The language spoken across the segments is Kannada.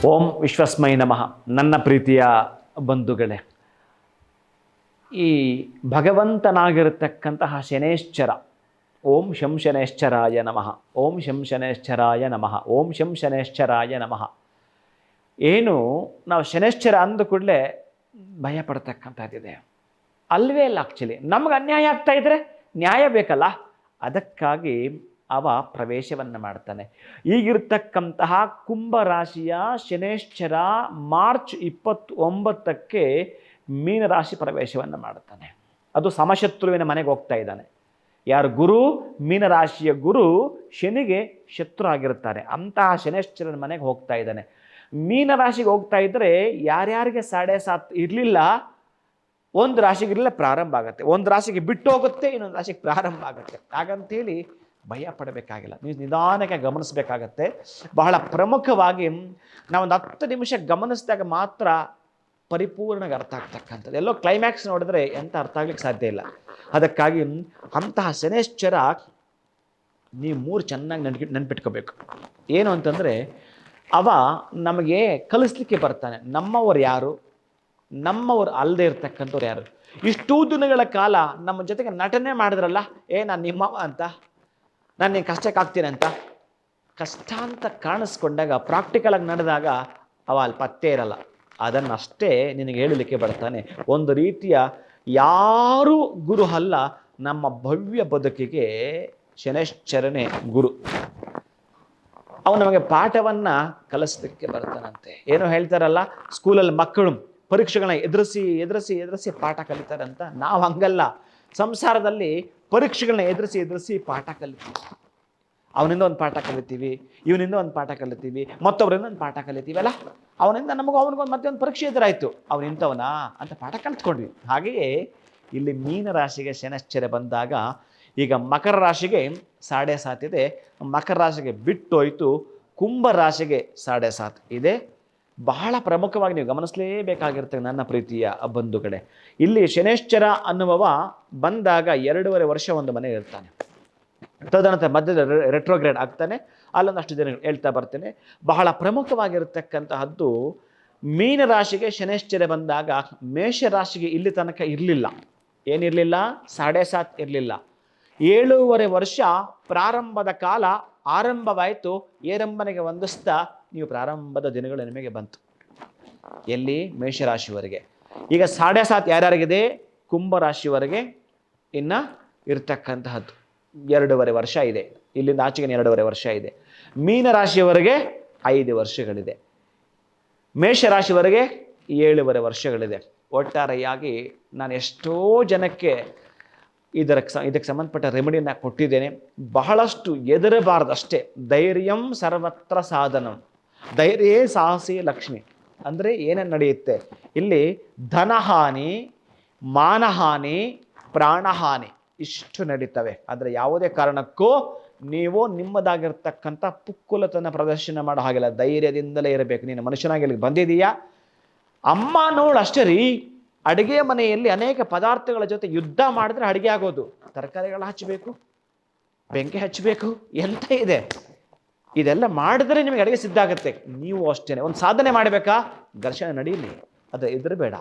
ಓಂ ವಿಶ್ವಸ್ಮೈ ನಮಃ. ನನ್ನ ಪ್ರೀತಿಯ ಬಂಧುಗಳೇ, ಈ ಭಗವಂತನಾಗಿರತಕ್ಕಂತಹ ಶನೇಶ್ಚರ, ಓಂ ಶಂ ಶನೇಶ್ಚರಾಯ ನಮಃ, ಓಂ ಶಂ ಶನೇಶ್ಚರಾಯ ನಮಃ, ಓಂ ಶಂ ಶನೇಶ್ಚರಾಯ ನಮಃ. ಏನು ನಾವು ಶನೇಶ್ಚರ ಅಂದ ಕೂಡಲೇ ಭಯ ಪಡ್ತಕ್ಕಂಥದ್ದಿದೆ. ಅಲ್ವೇ ಅಲ್ಲ, ಆ್ಯಕ್ಚುಲಿ ನಮ್ಗೆ ಅನ್ಯಾಯ ಆಗ್ತಾ ಇದ್ರೆ ನ್ಯಾಯ ಬೇಕಲ್ಲ, ಅದಕ್ಕಾಗಿ ಅವ ಪ್ರವೇಶವನ್ನು ಮಾಡ್ತಾನೆ. ಈಗಿರ್ತಕ್ಕಂತಹ ಕುಂಭರಾಶಿಯ ಶನೇಶ್ಚರ ಮಾರ್ಚ್ 29ಕ್ಕೆ ಮೀನರಾಶಿ ಪ್ರವೇಶವನ್ನು ಮಾಡ್ತಾನೆ. ಅದು ಸಮಶತ್ರುವಿನ ಮನೆಗೆ ಹೋಗ್ತಾ ಇದ್ದಾನೆ. ಯಾರು? ಗುರು. ಮೀನರಾಶಿಯ ಗುರು ಶನಿಗೆ ಶತ್ರು ಆಗಿರ್ತಾನೆ. ಅಂತಹ ಶನೇಶ್ಚರನ ಮನೆಗೆ ಹೋಗ್ತಾ ಇದ್ದಾನೆ. ಮೀನರಾಶಿಗೆ ಹೋಗ್ತಾ ಇದ್ದರೆ ಯಾರ್ಯಾರಿಗೆ 7.5 ಇರಲಿಲ್ಲ, ಒಂದು ರಾಶಿಗೆ ಇರಲಿಲ್ಲ, ಪ್ರಾರಂಭ ಆಗುತ್ತೆ. ಒಂದು ರಾಶಿಗೆ ಬಿಟ್ಟು ಹೋಗುತ್ತೆ, ಇನ್ನೊಂದು ರಾಶಿಗೆ ಪ್ರಾರಂಭ ಆಗುತ್ತೆ. ಹಾಗಂತೇಳಿ ಭಯ ಪಡಬೇಕಾಗಿಲ್ಲ, ನೀವು ನಿಧಾನಕ್ಕೆ ಗಮನಿಸಬೇಕಾಗತ್ತೆ. ಬಹಳ ಪ್ರಮುಖವಾಗಿ ನಾವೊಂದು 10 ನಿಮಿಷ ಗಮನಿಸಿದಾಗ ಮಾತ್ರ ಪರಿಪೂರ್ಣವಾಗಿ ಅರ್ಥ ಆಗ್ತಕ್ಕಂಥದ್ದು. ಎಲ್ಲೋ ಕ್ಲೈಮ್ಯಾಕ್ಸ್ ನೋಡಿದ್ರೆ ಎಂಥ ಅರ್ಥ ಆಗ್ಲಿಕ್ಕೆ ಸಾಧ್ಯ ಇಲ್ಲ. ಅದಕ್ಕಾಗಿ ಅಂತಹ ಶನೇಶ್ಚರ ನೀವು 3 ಚೆನ್ನಾಗಿ ನೆನ್ಪಿಟ್ಕೋಬೇಕು. ಏನು ಅಂತಂದರೆ, ಅವ ನಮಗೆ ಕಲಿಸ್ಲಿಕ್ಕೆ ಬರ್ತಾನೆ. ನಮ್ಮವರು ಯಾರು, ನಮ್ಮವರು ಅಲ್ಲದೆ ಇರ್ತಕ್ಕಂಥವ್ರು ಯಾರು. ಇಷ್ಟೂ ದಿನಗಳ ಕಾಲ ನಮ್ಮ ಜೊತೆಗೆ ನಟನೆ ಮಾಡಿದ್ರಲ್ಲ, ನಾನು ನಿಮ್ಮವ ಅಂತ, ನಾನು ನೀನು ಕಷ್ಟಕ್ಕೆ ಆಗ್ತೀನಿ ಅಂತ. ಕಷ್ಟ ಅಂತ ಕಾಣಿಸ್ಕೊಂಡಾಗ, ಪ್ರಾಕ್ಟಿಕಲಾಗಿ ನಡೆದಾಗ ಅವ ಅಲ್ಲಿ ಪತ್ತೆ ಇರಲ್ಲ. ಅದನ್ನಷ್ಟೇ ನಿನಗೆ ಹೇಳಲಿಕ್ಕೆ ಬರ್ತಾನೆ. ಒಂದು ರೀತಿಯ ಯಾರೂ ಗುರು ಅಲ್ಲ, ನಮ್ಮ ಭವ್ಯ ಬದುಕಿಗೆ ಶನೇಶ್ಚರನೇ ಗುರು. ಅವನು ನಮಗೆ ಪಾಠವನ್ನು ಕಲಿಸ್ಲಿಕ್ಕೆ ಬರ್ತಾನಂತೆ. ಏನೋ ಹೇಳ್ತಾರಲ್ಲ, ಸ್ಕೂಲಲ್ಲಿ ಮಕ್ಕಳು ಪರೀಕ್ಷೆಗಳನ್ನ ಎದುರಿಸಿ ಪಾಠ ಕಲಿತಾರಂತ. ನಾವು ಹಂಗಲ್ಲ. ಸಂಸಾರದಲ್ಲಿ ಪರೀಕ್ಷೆಗಳನ್ನ ಎದುರಿಸಿ ಪಾಠ ಕಲಿತೀವಿ. ಅವನಿಂದ ಒಂದು ಪಾಠ ಕಲಿತೀವಿ, ಇವನಿಂದ ಒಂದು ಪಾಠ ಕಲಿತೀವಿ, ಮತ್ತೊಬ್ಬರಿಂದ ಒಂದು ಪಾಠ ಕಲಿತೀವಿ ಅಲ್ಲ. ಅವನಿಂದ ಅವನಿಗೊಂದು ಮತ್ತೆ ಒಂದು ಪರೀಕ್ಷೆ ಎದುರಾಯಿತು, ಅವನಿಂಥವನಾ ಅಂತ ಪಾಠ ಕಲಿತ್ಕೊಂಡ್ವಿ. ಹಾಗೆಯೇ ಇಲ್ಲಿ ಮೀನರಾಶಿಗೆ ಶನೇಶ್ಚರ ಬಂದಾಗ, ಈಗ ಮಕರ ರಾಶಿಗೆ 7.5 ಇದೆ, ಮಕರ ರಾಶಿಗೆ ಬಿಟ್ಟು ಹೋಯಿತು. ಕುಂಭ ರಾಶಿಗೆ 7.5 ಇದೆ. ಬಹಳ ಪ್ರಮುಖವಾಗಿ ನೀವು ಗಮನಿಸಲೇಬೇಕಾಗಿರ್ತದೆ ನನ್ನ ಪ್ರೀತಿಯ ಬಂಧುಗಳೇ. ಇಲ್ಲಿ ಶನೇಶ್ಚರ ಅನ್ನುವವ ಬಂದಾಗ 2.5 ವರ್ಷ ಒಂದು ಮನೆ ಇರ್ತಾನೆ. ತದನಂತರ ಮಧ್ಯದ ರೆಟ್ರೋಗ್ರೇಡ್ ಆಗ್ತಾನೆ. ಅಲ್ಲೊಂದಷ್ಟು ಜನ ಹೇಳ್ತಾ ಬರ್ತೇನೆ. ಬಹಳ ಪ್ರಮುಖವಾಗಿರತಕ್ಕಂತಹದ್ದು, ಮೀನರಾಶಿಗೆ ಶನೇಶ್ಚರ ಬಂದಾಗ ಮೇಷರಾಶಿಗೆ ಇಲ್ಲಿ ತನಕ ಇರಲಿಲ್ಲ. ಏನಿರಲಿಲ್ಲ? 7.5 ಇರಲಿಲ್ಲ. 7.5 ವರ್ಷ ಪ್ರಾರಂಭದ ಕಾಲ ಆರಂಭವಾಯಿತು. ಏರಂಬನೆಗೆ ವಂದಿಸ್ತಾ ನೀವು ಪ್ರಾರಂಭದ ದಿನಗಳು ನಿಮಗೆ ಬಂತು. ಎಲ್ಲಿ? ಮೇಷರಾಶಿವರೆಗೆ. ಈಗ 7.5 ಯಾರ್ಯಾರಿಗಿದೆ? ಕುಂಭರಾಶಿವರೆಗೆ ಇನ್ನು ಇರ್ತಕ್ಕಂತಹದ್ದು 2.5 ವರ್ಷ ಇದೆ. ಇಲ್ಲಿಂದ ಆಚೆಗೆ 2.5 ವರ್ಷ ಇದೆ. ಮೀನರಾಶಿಯವರೆಗೆ 5 ವರ್ಷಗಳಿದೆ. ಮೇಷರಾಶಿವರೆಗೆ 7.5 ವರ್ಷಗಳಿದೆ. ಒಟ್ಟಾರೆಯಾಗಿ ನಾನು ಎಷ್ಟೋ ಜನಕ್ಕೆ ಇದಕ್ಕೆ ಸಂಬಂಧಪಟ್ಟ ರೆಮಿಡಿಯನ್ನು ಕೊಟ್ಟಿದ್ದೇನೆ. ಬಹಳಷ್ಟು ಹೆದರಬಾರ್ದಷ್ಟೇ. ಧೈರ್ಯಂ ಸರ್ವತ್ರ ಸಾಧನಂ, ಧೈರ್ಯೇ ಸಾಹಸಿ ಲಕ್ಷ್ಮಿ. ಅಂದರೆ ಏನೇನು ನಡೆಯುತ್ತೆ ಇಲ್ಲಿ? ಧನಹಾನಿ, ಮಾನಹಾನಿ, ಪ್ರಾಣಹಾನಿ ಇಷ್ಟು ನಡೀತವೆ. ಆದರೆ ಯಾವುದೇ ಕಾರಣಕ್ಕೂ ನೀವು ನಿಮ್ಮದಾಗಿರ್ತಕ್ಕಂಥ ಪುಕ್ಕುಲತನ ಪ್ರದರ್ಶನ ಮಾಡೋ ಹಾಗಿಲ್ಲ. ಧೈರ್ಯದಿಂದಲೇ ಇರಬೇಕು. ನೀನು ಮನುಷ್ಯನಾಗಿ ಇಲ್ಲಿಗೆ ಬಂದಿದೀಯಾ, ಅಮ್ಮ ನೋಡು ಅಷ್ಟೇ ರೀ. ಅಡುಗೆ ಮನೆಯಲ್ಲಿ ಅನೇಕ ಪದಾರ್ಥಗಳ ಜೊತೆ ಯುದ್ಧ ಮಾಡಿದ್ರೆ ಅಡುಗೆ ಆಗೋದು. ತರಕಾರಿಗಳು ಹಚ್ಚಬೇಕು, ಬೆಂಕಿ ಹಚ್ಚಬೇಕು, ಎಂತ ಇದೆ. ಇದೆಲ್ಲ ಮಾಡಿದ್ರೆ ನಿಮಗೆ ಅಡುಗೆ ಸಿದ್ಧ ಆಗುತ್ತೆ. ನೀವು ಅಷ್ಟೇ ಒಂದು ಸಾಧನೆ ಮಾಡಬೇಕಾ, ಘರ್ಷಣೆ ನಡೀಲಿ, ಅದು ಎದುರಬೇಡ.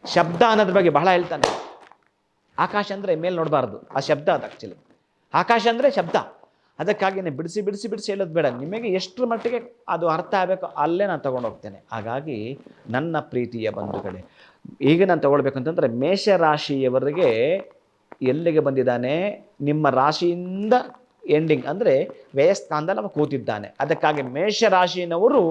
ಶಬ್ದ ಅನ್ನೋದ್ರ ಬಗ್ಗೆ ಬಹಳ ಹೇಳ್ತಾನೆ. ಆಕಾಶ ಅಂದರೆ ಮೇಲೆ ನೋಡಬಾರ್ದು, ಆ ಶಬ್ದ ಅದು ಆ್ಯಕ್ಚುಲಿ. ಆಕಾಶ ಅಂದರೆ ಶಬ್ದ. ಅದಕ್ಕಾಗಿ ಬಿಡಿಸಿ ಹೇಳೋದು ಬೇಡ. ನಿಮಗೆ ಎಷ್ಟರ ಮಟ್ಟಿಗೆ ಅದು ಅರ್ಥ ಆಗಬೇಕು ಅಲ್ಲೇ ನಾನು ತೊಗೊಂಡೋಗ್ತೇನೆ. ಹಾಗಾಗಿ ನನ್ನ ಪ್ರೀತಿಯ ಬಂಧುಗಳೇ, ಈಗ ನಾನು ತೊಗೊಳ್ಬೇಕಂತಂದರೆ ಮೇಷರಾಶಿಯವರೆಗೆ ಎಲ್ಲಿಗೆ ಬಂದಿದ್ದಾನೆ? ನಿಮ್ಮ ರಾಶಿಯಿಂದ ಎಂಡಿಂಗ್ ಅಂದರೆ ವ್ಯಯಸ್ಥಾನದಲ್ಲಿ ಅವ ಕೂತಿದ್ದಾನೆ. ಅದಕ್ಕಾಗಿ ಮೇಷರಾಶಿನವರು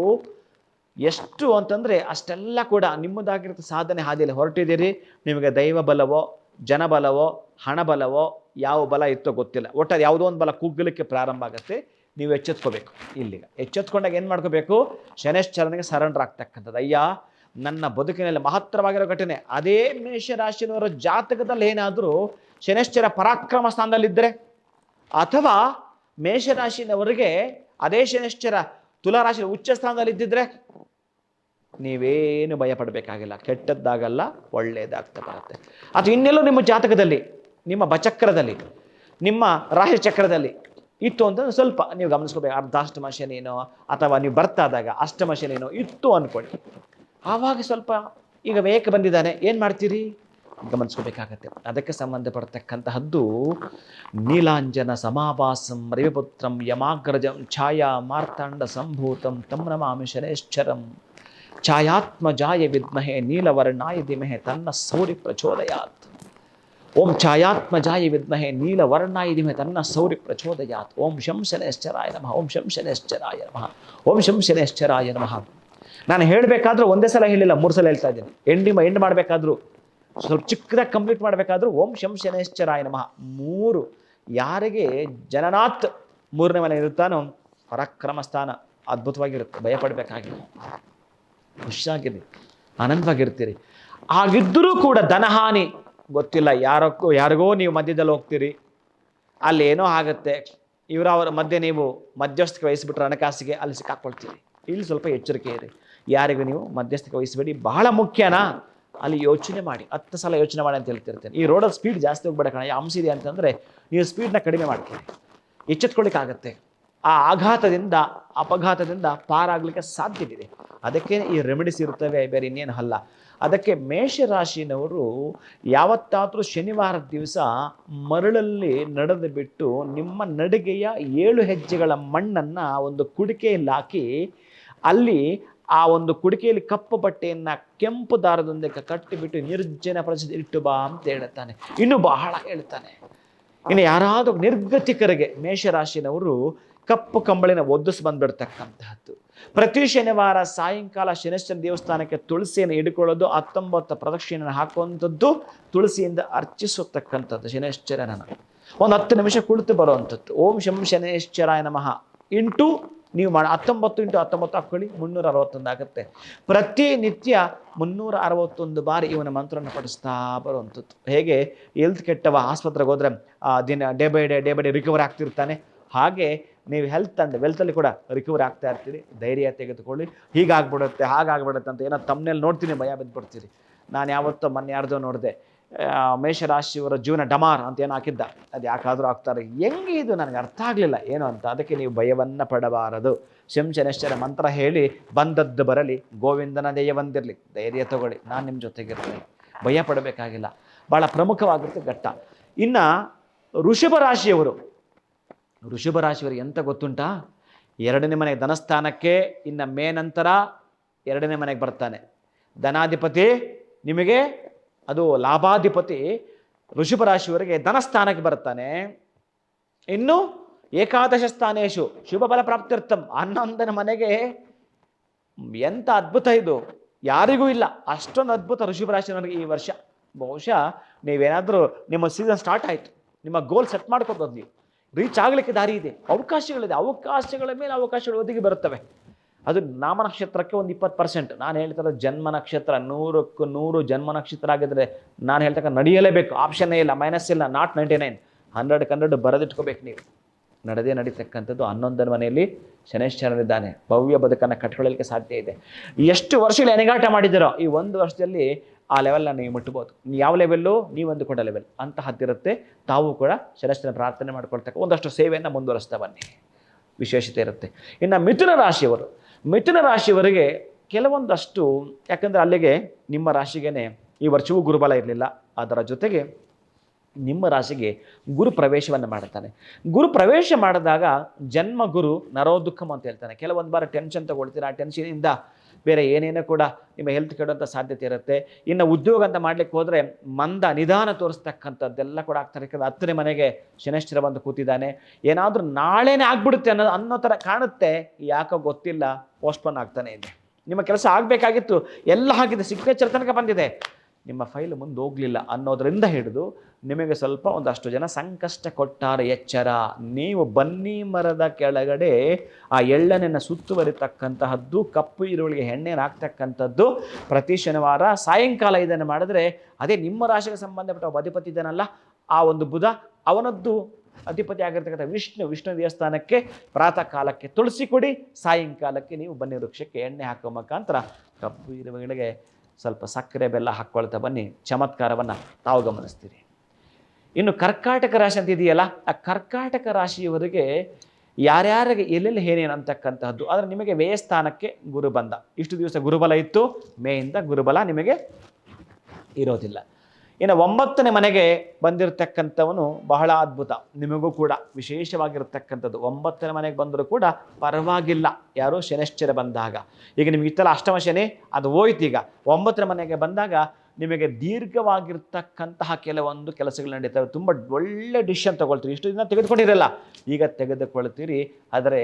ಎಷ್ಟು ಅಂತಂದರೆ ಅಷ್ಟೆಲ್ಲ ಕೂಡ ನಿಮ್ಮದಾಗಿರುತ್ತೆ ಸಾಧನೆ ಹಾದಿಯಲ್ಲಿ ಹೊರಟಿದ್ದೀರಿ. ನಿಮಗೆ ದೈವ ಬಲವೋ, ಜನಬಲವೋ, ಹಣಬಲವೋ, ಯಾವ ಬಲ ಇತ್ತೋ ಗೊತ್ತಿಲ್ಲ. ಒಟ್ಟಾರೆ ಯಾವುದೋ ಒಂದು ಬಲ ಕುಗ್ಗಲಿಕ್ಕೆ ಪ್ರಾರಂಭ ಆಗುತ್ತೆ. ನೀವು ಎಚ್ಚೆತ್ಕೋಬೇಕು. ಇಲ್ಲಿಗ ಎಚ್ಚೆತ್ಕೊಂಡಾಗ ಏನು ಮಾಡ್ಕೋಬೇಕು? ಶನೇಶ್ಚರನಿಗೆ ಸರೆಂಡರ್ ಆಗ್ತಕ್ಕಂಥದ್ದು. ಅಯ್ಯ, ನನ್ನ ಬದುಕಿನಲ್ಲಿ ಮಹತ್ತರವಾಗಿರೋ ಘಟನೆ. ಅದೇ ಮೇಷರಾಶಿನವರ ಜಾತಕದಲ್ಲಿ ಏನಾದರೂ ಶನೇಶ್ಚರ ಪರಾಕ್ರಮ ಸ್ಥಾನದಲ್ಲಿದ್ದರೆ, ಅಥವಾ ಮೇಷರಾಶಿನವರಿಗೆ ಅದೇ ಶನೇಶ್ಚರ ತುಲಾರಾಶಿ ಉಚ್ಚ ಸ್ಥಾನದಲ್ಲಿ ಇದ್ದಿದ್ರೆ, ನೀವೇನು ಭಯ ಪಡಬೇಕಾಗಿಲ್ಲ. ಕೆಟ್ಟದ್ದಾಗಲ್ಲ, ಒಳ್ಳೆಯದಾಗ್ತಾ ಬರುತ್ತೆ. ಅದು ಇನ್ನೆಲ್ಲೋ ನಿಮ್ಮ ಜಾತಕದಲ್ಲಿ, ನಿಮ್ಮ ಬಚಕ್ರದಲ್ಲಿ, ನಿಮ್ಮ ರಾಶಿ ಚಕ್ರದಲ್ಲಿ ಇತ್ತು ಅಂತಂದ್ರೆ ಸ್ವಲ್ಪ ನೀವು ಗಮನಿಸ್ಕೋಬೇಕು, ಅರ್ಧಾಷ್ಟಮ ಶನಿನೋ ಅಥವಾ ನೀವು ಬರ್ತಾದಾಗ ಅಷ್ಟಮ ಶನಿನೋ ಇತ್ತು ಅಂದ್ಕೊಳ್ಳಿ. ಆವಾಗ ಸ್ವಲ್ಪ ಈಗ ವೇಕ ಬಂದಿದ್ದಾನೆ, ಏನು ಮಾಡ್ತೀರಿ ಗಮನಿಸ್ಕೋಬೇಕಾಗತ್ತೆ. ಅದಕ್ಕೆ ಸಂಬಂಧಪಡ್ತಕ್ಕಂತಹದ್ದು ನೀಲಾಂಜನ ಸಮಾಭಾಸಂ ರವಿಪುತ್ರಂ ಯಮಾಗ್ರಜಂ ಛಾಯಾ ಮಾರ್ತಾಂಡ ಸಂಭೂತಂ ತಂ ನಮಾಮಿ ಶನೈಶ್ಚರಂ ಛಾಯಾತ್ಮಜಾಯ ವಿದ್ಮಹೆ ನೀಲವರ್ಣಾಯ ಧಿಮಹೆ ತನ್ನ ಸೌರಿ ಪ್ರಚೋದಯಾತ್. ಓಂ ಛಾಯಾತ್ಮಜಾಯ ವಿದ್ಮಹೆ ನೀಲವರ್ಣಾಯ ಧಿಮಹೆ ತನ್ನ ಸೌರಿ ಪ್ರಚೋದಯಾತ್. ಓಂ ಶಂ ಶನೈಶ್ಚರಾಯ ನಮಃ, ಓಂ ಶಂ ಶನೈಶ್ಚರಾಯ ನಮಃ, ಓಂ ಶಂ ಶನೈಶ್ಚರಾಯ ನಮಃ. ನಾನು ಹೇಳಬೇಕಾದ್ರೂ ಒಂದೇ ಸಲ ಹೇಳಿಲ್ಲ, 3 ಸಲ ಹೇಳ್ತಾ ಇದ್ದೀನಿ. ಎಂಡ್ ಮಾಡಬೇಕಾದ್ರೂ ಸ್ವಲ್ಪ ಚಿಕ್ಕದಾಗಿ ಕಂಪ್ಲೀಟ್ ಮಾಡಬೇಕಾದ್ರೂ ಓಂ ಶಂ ಶನೈಶ್ಚರಾಯ ನಮಃ 3. ಯಾರಿಗೆ ಜನನಾಥ್ 3ನೇ ಮನೆ ಇರುತ್ತಾನೋ ಪರಾಕ್ರಮ ಸ್ಥಾನ ಅದ್ಭುತವಾಗಿರುತ್ತೆ, ಭಯಪಡಬೇಕಾಗಿಲ್ಲ, ಖುಷಿಯಾಗಿರಿ, ಆನಂದವಾಗಿರ್ತೀರಿ. ಆಗಿದ್ದರೂ ಕೂಡ ಧನಹಾನಿ ಗೊತ್ತಿಲ್ಲ, ಯಾರಿಗೋ ನೀವು ಮಧ್ಯದಲ್ಲಿ ಹೋಗ್ತೀರಿ, ಅಲ್ಲೇನೋ ಆಗುತ್ತೆ, ಅವರ ಮಧ್ಯೆ ನೀವು ಮಧ್ಯಸ್ಥಿಕೆ ವಹಿಸಿಬಿಟ್ರೆ ಹಣಕಾಸಿಗೆ ಅಲ್ಲಿ ಸಿಕ್ಕಾಕೊಳ್ತೀರಿ. ಇಲ್ಲಿ ಸ್ವಲ್ಪ ಎಚ್ಚರಿಕೆ ಇರಿ, ಯಾರಿಗೂ ನೀವು ಮಧ್ಯಸ್ಥಿಕೆ ವಹಿಸಬೇಡಿ. ಬಹಳ ಮುಖ್ಯನಾ, ಅಲ್ಲಿ ಯೋಚನೆ ಮಾಡಿ, 10 ಸಲ ಯೋಚನೆ ಮಾಡಿ ಅಂತ ಹೇಳ್ತಿರ್ತೇನೆ. ಈ ರೋಡಲ್ಲಿ ಸ್ಪೀಡ್ ಜಾಸ್ತಿ ಹೋಗ್ಬೇಡ ಕಣ, ಅಂಶ ಇದೆ ಅಂತಂದರೆ ನೀವು ಸ್ಪೀಡ್ನ ಕಡಿಮೆ ಮಾಡ್ತೀರಿ, ಎಚ್ಚೆತ್ಕೊಳ್ಳಿಕ್ಕಾಗತ್ತೆ. ಆ ಆಘಾತದಿಂದ ಅಪಘಾತದಿಂದ ಪಾರಾಗಲಿಕ್ಕೆ ಸಾಧ್ಯವಿದೆ. ಅದಕ್ಕೆ ಈ ರೆಮಿಡೀಸ್ ಇರ್ತವೆ, ಬೇರೆ ಇನ್ನೇನು ಅಲ್ಲ. ಅದಕ್ಕೆ ಮೇಷರಾಶಿನವರು ಯಾವತ್ತಾದರೂ ಶನಿವಾರದ ದಿವಸ ಮರಳಲ್ಲಿ ನಡೆದು ಬಿಟ್ಟು ನಿಮ್ಮ ನಡಿಗೆಯ 7 ಹೆಜ್ಜೆಗಳ ಮಣ್ಣನ್ನು ಒಂದು ಕುಡಿಕೆಯಲ್ಲಿ ಹಾಕಿ, ಅಲ್ಲಿ ಆ ಒಂದು ಕುಡಿಕೆಯಲ್ಲಿ ಕಪ್ಪು ಬಟ್ಟೆಯನ್ನು ಕೆಂಪು ದಾರದೊಂದಿಗೆ ಕಟ್ಟಿಬಿಟ್ಟು ನಿರ್ಜನ ಪ್ರದೇಶದಲ್ಲಿ ಇಟ್ಟು ಬಾ ಅಂತ ಹೇಳ್ತಾನೆ. ಇನ್ನು ಬಹಳ ಹೇಳ್ತಾನೆ. ಇನ್ನು ಯಾರಾದರೂ ನಿರ್ಗತಿಕರಿಗೆ ಮೇಷರಾಶಿನವರು ಕಪ್ಪು ಕಂಬಳಿನ ಒದ್ದಿಸಿ ಬಂದ್ಬಿಡ್ತಕ್ಕಂತಹದ್ದು. ಪ್ರತಿ ಶನಿವಾರ ಸಾಯಂಕಾಲ ಶನೈಶ್ಚರ ದೇವಸ್ಥಾನಕ್ಕೆ ತುಳಸಿಯನ್ನು ಹಿಡ್ಕೊಳ್ಳೋದು, 19 ಪ್ರದಕ್ಷಿಣೆಯನ್ನು ಹಾಕುವಂಥದ್ದು, ತುಳಸಿಯಿಂದ ಅರ್ಚಿಸತಕ್ಕಂಥದ್ದು ಶನೈಶ್ಚರನ. ಒಂದು 10 ನಿಮಿಷ ಕುಳಿತು ಬರುವಂಥದ್ದು. ಓಂ ಶಂ ಶನೈಶ್ಚರಾಯ ನಮಃ ಇಂಟು ನೀವು ಮಾಡಿ 19 × 19 ಹಾಕೊಳ್ಳಿ, 361 ಆಗುತ್ತೆ. ಪ್ರತಿನಿತ್ಯ 361 ಬಾರಿ ಇವನ ಮಂತ್ರವನ್ನು ಪಡಿಸ್ತಾ ಬರುವಂಥದ್ದು. ಹೇಗೆ ಹೆಲ್ತ್ ಕೆಟ್ಟವ ಆಸ್ಪತ್ರೆಗೆ ಹೋದರೆ ಡೇ ಬೈ ಡೇ ರಿಕವರ್ ಆಗ್ತಿರ್ತಾನೆ, ಹಾಗೆ ನೀವು ಹೆಲ್ತ್ ಆ್ಯಂಡ್ ವೆಲ್ತಲ್ಲಿ ಕೂಡ ರಿಕವರ್ ಆಗ್ತಾ ಇರ್ತೀರಿ. ಧೈರ್ಯ ತೆಗೆದುಕೊಳ್ಳಿ. ಹೀಗಾಗ್ಬಿಡುತ್ತೆ ಹಾಗಾಗ್ಬಿಡುತ್ತೆ ಅಂತ ಏನೋ ತಮ್ಮನೇಲಿ ನೋಡ್ತೀನಿ ಭಯ ಬಿದ್ದುಬಿಡ್ತೀರಿ. ನಾನು ಯಾವತ್ತೋ ಮೊನ್ನೆ ಯಾರ್ದೋ ನೋಡಿದೆ, ಮೇಷರಾಶಿಯವರ ಜೀವನ ಡಮಾರ್ ಅಂತ ಏನೋ ಹಾಕಿದ್ದ, ಅದು ಯಾಕಾದರೂ ಆಗ್ತಾರೆ, ಹೆಂಗೆ ಇದು ನನಗೆ ಅರ್ಥ ಆಗಲಿಲ್ಲ ಏನು ಅಂತ. ಅದಕ್ಕೆ ನೀವು ಭಯವನ್ನು ಪಡಬಾರದು. ಶಂ ಶನೈಶ್ಚರ ಮಂತ್ರ ಹೇಳಿ ಬಂದದ್ದು ಬರಲಿ, ಗೋವಿಂದನ ದಯ ಬಂದಿರಲಿ, ಧೈರ್ಯ ತಗೊಳ್ಳಿ, ನಾನು ನಿಮ್ಮ ಜೊತೆಗಿರ್ತೀನಿ, ಭಯ ಪಡಬೇಕಾಗಿಲ್ಲ. ಭಾಳ ಪ್ರಮುಖವಾಗಿರುತ್ತೆ ಘಟ್ಟ. ಇನ್ನು ವೃಷಭ ರಾಶಿಯವರಿಗೆ ಎಂತ ಗೊತ್ತುಂಟಾ, 2ನೇ ಮನೆಗೆ ಧನಸ್ಥಾನಕ್ಕೆ ಇನ್ನು ಮೇ ನಂತರ 2ನೇ ಮನೆಗೆ ಬರ್ತಾನೆ. ಧನಾಧಿಪತಿ ನಿಮಗೆ, ಅದು ಲಾಭಾಧಿಪತಿ ವೃಷಭ ರಾಶಿಯವರಿಗೆ ಧನಸ್ಥಾನಕ್ಕೆ ಬರ್ತಾನೆ. ಇನ್ನು ಏಕಾದಶ ಸ್ಥಾನೇಶು ಶುಭ ಫಲ ಪ್ರಾಪ್ತ್ಯರ್ಥಂ 11ನೇ ಮನೆಗೆ. ಎಂಥ ಅದ್ಭುತ ಇದು, ಯಾರಿಗೂ ಇಲ್ಲ ಅಷ್ಟೊಂದು ಅದ್ಭುತ ವೃಷಭ ರಾಶಿಯವರಿಗೆ ಈ ವರ್ಷ. ಬಹುಶಃ ನೀವೇನಾದರೂ ನಿಮ್ಮ ಸೀಸನ್ ಸ್ಟಾರ್ಟ್ ಆಯಿತು, ನಿಮ್ಮ ಗೋಲ್ ಸೆಟ್ ಮಾಡ್ಕೊಬೋದು, ನೀವು ರೀಚ್ ಆಗಲಿಕ್ಕೆ ದಾರಿ ಇದೆ, ಅವಕಾಶಗಳಿದೆ, ಅವಕಾಶಗಳ ಮೇಲೆ ಅವಕಾಶಗಳು ಒದಗಿ ಬರುತ್ತವೆ. ಅದು ನಾಮ ನಕ್ಷತ್ರಕ್ಕೆ ಒಂದು 20%. ನಾನು ಹೇಳ್ತಾರೆ ಜನ್ಮ ನಕ್ಷತ್ರ 100ಕ್ಕೆ 100 ಜನ್ಮ ನಕ್ಷತ್ರ ಆಗಿದ್ರೆ ನಾನು ಹೇಳ್ತಕ್ಕ ನಡೆಯಲೇಬೇಕು, ಆಪ್ಷನ್ನೇ ಇಲ್ಲ, ಮೈನಸ್ ಇಲ್ಲ, ನಾಟ್ 99, 100ಕ್ಕೆ 100 ಬರೆದಿಟ್ಕೋಬೇಕು ನೀವು. ನಡೆದೇ ನಡೀತಕ್ಕಂಥದ್ದು 11ನೇ ಮನೆಯಲ್ಲಿ ಶನೈಶ್ಚರನಿದ್ದಾನೆ. ಭವ್ಯ ಬದುಕನ್ನು ಕಟ್ಕೊಳ್ಳಲಿಕ್ಕೆ ಸಾಧ್ಯ ಇದೆ. ಎಷ್ಟು ವರ್ಷಗಳು ಎಣೆಗಾಟ ಮಾಡಿದ್ದೀರೋ ಈ 1 ವರ್ಷದಲ್ಲಿ ಆ ಲೆವೆಲ್ನ ನೀವು ಮುಟ್ಬೋದು. ಯಾವ ಲೆವೆಲ್ಲು ನೀವು ಅಂದುಕೊಂಡ ಲೆವೆಲ್ ಅಂತಹದ್ದಿರುತ್ತೆ. ತಾವು ಕೂಡ ಶನೈಶ್ಚರನ ಪ್ರಾರ್ಥನೆ ಮಾಡ್ಕೊಳ್ತಕ್ಕ ಒಂದಷ್ಟು ಸೇವೆಯನ್ನು ಮುಂದುವರಿಸ್ತಾ ಬನ್ನಿ, ವಿಶೇಷತೆ ಇರುತ್ತೆ. ಇನ್ನು ಮಿಥುನ ರಾಶಿಯವರಿಗೆ ಕೆಲವೊಂದಷ್ಟು, ಯಾಕಂದರೆ ಅಲ್ಲಿಗೆ ನಿಮ್ಮ ರಾಶಿಗೇ ಈ ವರ್ಷವೂ ಗುರುಬಲ ಇರಲಿಲ್ಲ, ಅದರ ಜೊತೆಗೆ ನಿಮ್ಮ ರಾಶಿಗೆ ಗುರು ಪ್ರವೇಶವನ್ನು ಮಾಡ್ತಾನೆ. ಗುರು ಪ್ರವೇಶ ಮಾಡಿದಾಗ ಜನ್ಮ ಗುರು ನರೋದುಃಖಂ ಅಂತ ಹೇಳ್ತಾನೆ. ಕೆಲವೊಂದು ಬಾರಿ ಟೆನ್ಷನ್ ತಗೊಳ್ತೀರಾ, ಆ ಟೆನ್ಷನಿಂದ ಬೇರೆ ಏನೇನೋ ಕೂಡ ನಿಮ್ಮ ಹೆಲ್ತ್ ಕೆಡುವಂಥ ಸಾಧ್ಯತೆ ಇರುತ್ತೆ. ಇನ್ನು ಉದ್ಯೋಗ ಅಂತ ಮಾಡ್ಲಿಕ್ಕೆ ಹೋದರೆ ನಿಧಾನ ತೋರಿಸ್ತಕ್ಕಂಥದ್ದೆಲ್ಲ ಕೂಡ ಆಗ್ತಾರೆ. ಯಾಕಂದರೆ 10ನೇ ಮನೆಗೆ ಶನೈಶ್ಚರ ಬಂದು ಕೂತಿದ್ದಾನೆ. ಏನಾದರೂ ನಾಳೆನೇ ಆಗ್ಬಿಡುತ್ತೆ ಅನ್ನೋ ಥರ ಕಾಣುತ್ತೆ, ಯಾಕೋ ಗೊತ್ತಿಲ್ಲ, ಪೋಸ್ಟ್ಪೋನ್ ಆಗ್ತಾನೆ ಇದೆ. ನಿಮ್ಮ ಕೆಲಸ ಆಗಬೇಕಾಗಿತ್ತು, ಎಲ್ಲ ಆಗಿದೆ, ಸಿಗ್ನೇಚರ್ ತನಕ ಬಂದಿದೆ, ನಿಮ್ಮ ಫೈಲ್ ಮುಂದೆ ಹೋಗಲಿಲ್ಲ ಅನ್ನೋದರಿಂದ ಹಿಡಿದು ನಿಮಗೆ ಸ್ವಲ್ಪ ಒಂದಷ್ಟು ಜನ ಸಂಕಷ್ಟ ಕೊಟ್ಟಾರೆ. ಎಚ್ಚರ, ನೀವು ಬನ್ನಿ ಮರದ ಕೆಳಗಡೆ ಆ ಎಳ್ಳನೆಯನ್ನು ಸುತ್ತುವರಿತಕ್ಕಂತಹದ್ದು, ಕಪ್ಪು ಈರುಳ್ಳಿಗೆ ಎಣ್ಣೆಯನ್ನು ಹಾಕ್ತಕ್ಕಂಥದ್ದು ಪ್ರತಿ ಶನಿವಾರ ಸಾಯಂಕಾಲ ಇದನ್ನು ಮಾಡಿದ್ರೆ, ಅದೇ ನಿಮ್ಮ ರಾಶಿಗೆ ಸಂಬಂಧಪಟ್ಟ ಒಬ್ಬ ಅಧಿಪತಿ ಇದ್ದಾನಲ್ಲ, ಆ ಒಂದು ಬುಧ, ಅವನದ್ದು ಅಧಿಪತಿ ಆಗಿರ್ತಕ್ಕಂಥ ವಿಷ್ಣು ದೇವಸ್ಥಾನಕ್ಕೆ ಪ್ರಾತಃ ಕಾಲಕ್ಕೆ ತುಳಸಿ ಕೊಡಿ, ಸಾಯಂಕಾಲಕ್ಕೆ ನೀವು ಬನ್ನಿ ವೃಕ್ಷಕ್ಕೆ ಎಣ್ಣೆ ಹಾಕೋ ಮುಖಾಂತರ ಕಪ್ಪು ಈರುಳ್ಳಿಗಳಿಗೆ ಸ್ವಲ್ಪ ಸಕ್ಕರೆ ಬೆಲ್ಲ ಹಾಕ್ಕೊಳ್ತಾ ಬನ್ನಿ. ಚಮತ್ಕಾರವನ್ನು ತಾವು ಗಮನಿಸ್ತೀರಿ. ಇನ್ನು ಕರ್ಕಾಟಕ ರಾಶಿ ಅಂತ ಇದೆಯಲ್ಲ, ಆ ಕರ್ಕಾಟಕ ರಾಶಿಯವರಿಗೆ ಯಾರ್ಯಾರಿಗೆ ಎಲ್ಲೆಲ್ಲಿ ಏನೇನು ಅಂತಕ್ಕಂತಹದ್ದು. ಆದರೆ ನಿಮಗೆ ವ್ಯಯಸ್ಥಾನಕ್ಕೆ ಗುರು ಬಂದ, ಇಷ್ಟು ದಿವಸ ಗುರುಬಲ ಇತ್ತು, ಮೇಯಿಂದ ಗುರುಬಲ ನಿಮಗೆ ಇರೋದಿಲ್ಲ. ಇನ್ನು 9ನೇ ಮನೆಗೆ ಬಂದಿರತಕ್ಕಂಥವನು ಬಹಳ ಅದ್ಭುತ, ನಿಮಗೂ ಕೂಡ ವಿಶೇಷವಾಗಿರತಕ್ಕಂಥದ್ದು. 9ನೇ ಮನೆಗೆ ಬಂದರೂ ಕೂಡ ಪರವಾಗಿಲ್ಲ, ಯಾರೋ ಶನೈಶ್ಚರ ಬಂದಾಗ. ಈಗ ನಿಮ್ಗೆ ಇತ್ತಲ್ಲ ಅಷ್ಟಮ ಶನಿ, ಅದು ಹೋಯ್ತು. ಈಗ 9ನೇ ಮನೆಗೆ ಬಂದಾಗ ನಿಮಗೆ ದೀರ್ಘವಾಗಿರ್ತಕ್ಕಂತಹ ಕೆಲವೊಂದು ಕೆಲಸಗಳು ನಡೀತವೆ. ತುಂಬ ಒಳ್ಳೆ ಡಿಸಿಷನ್ ತಗೊಳ್ತೀರಿ, ಇಷ್ಟು ದಿನ ತೆಗೆದುಕೊಂಡಿರಲ್ಲ, ಈಗ ತೆಗೆದುಕೊಳ್ತೀರಿ. ಆದರೆ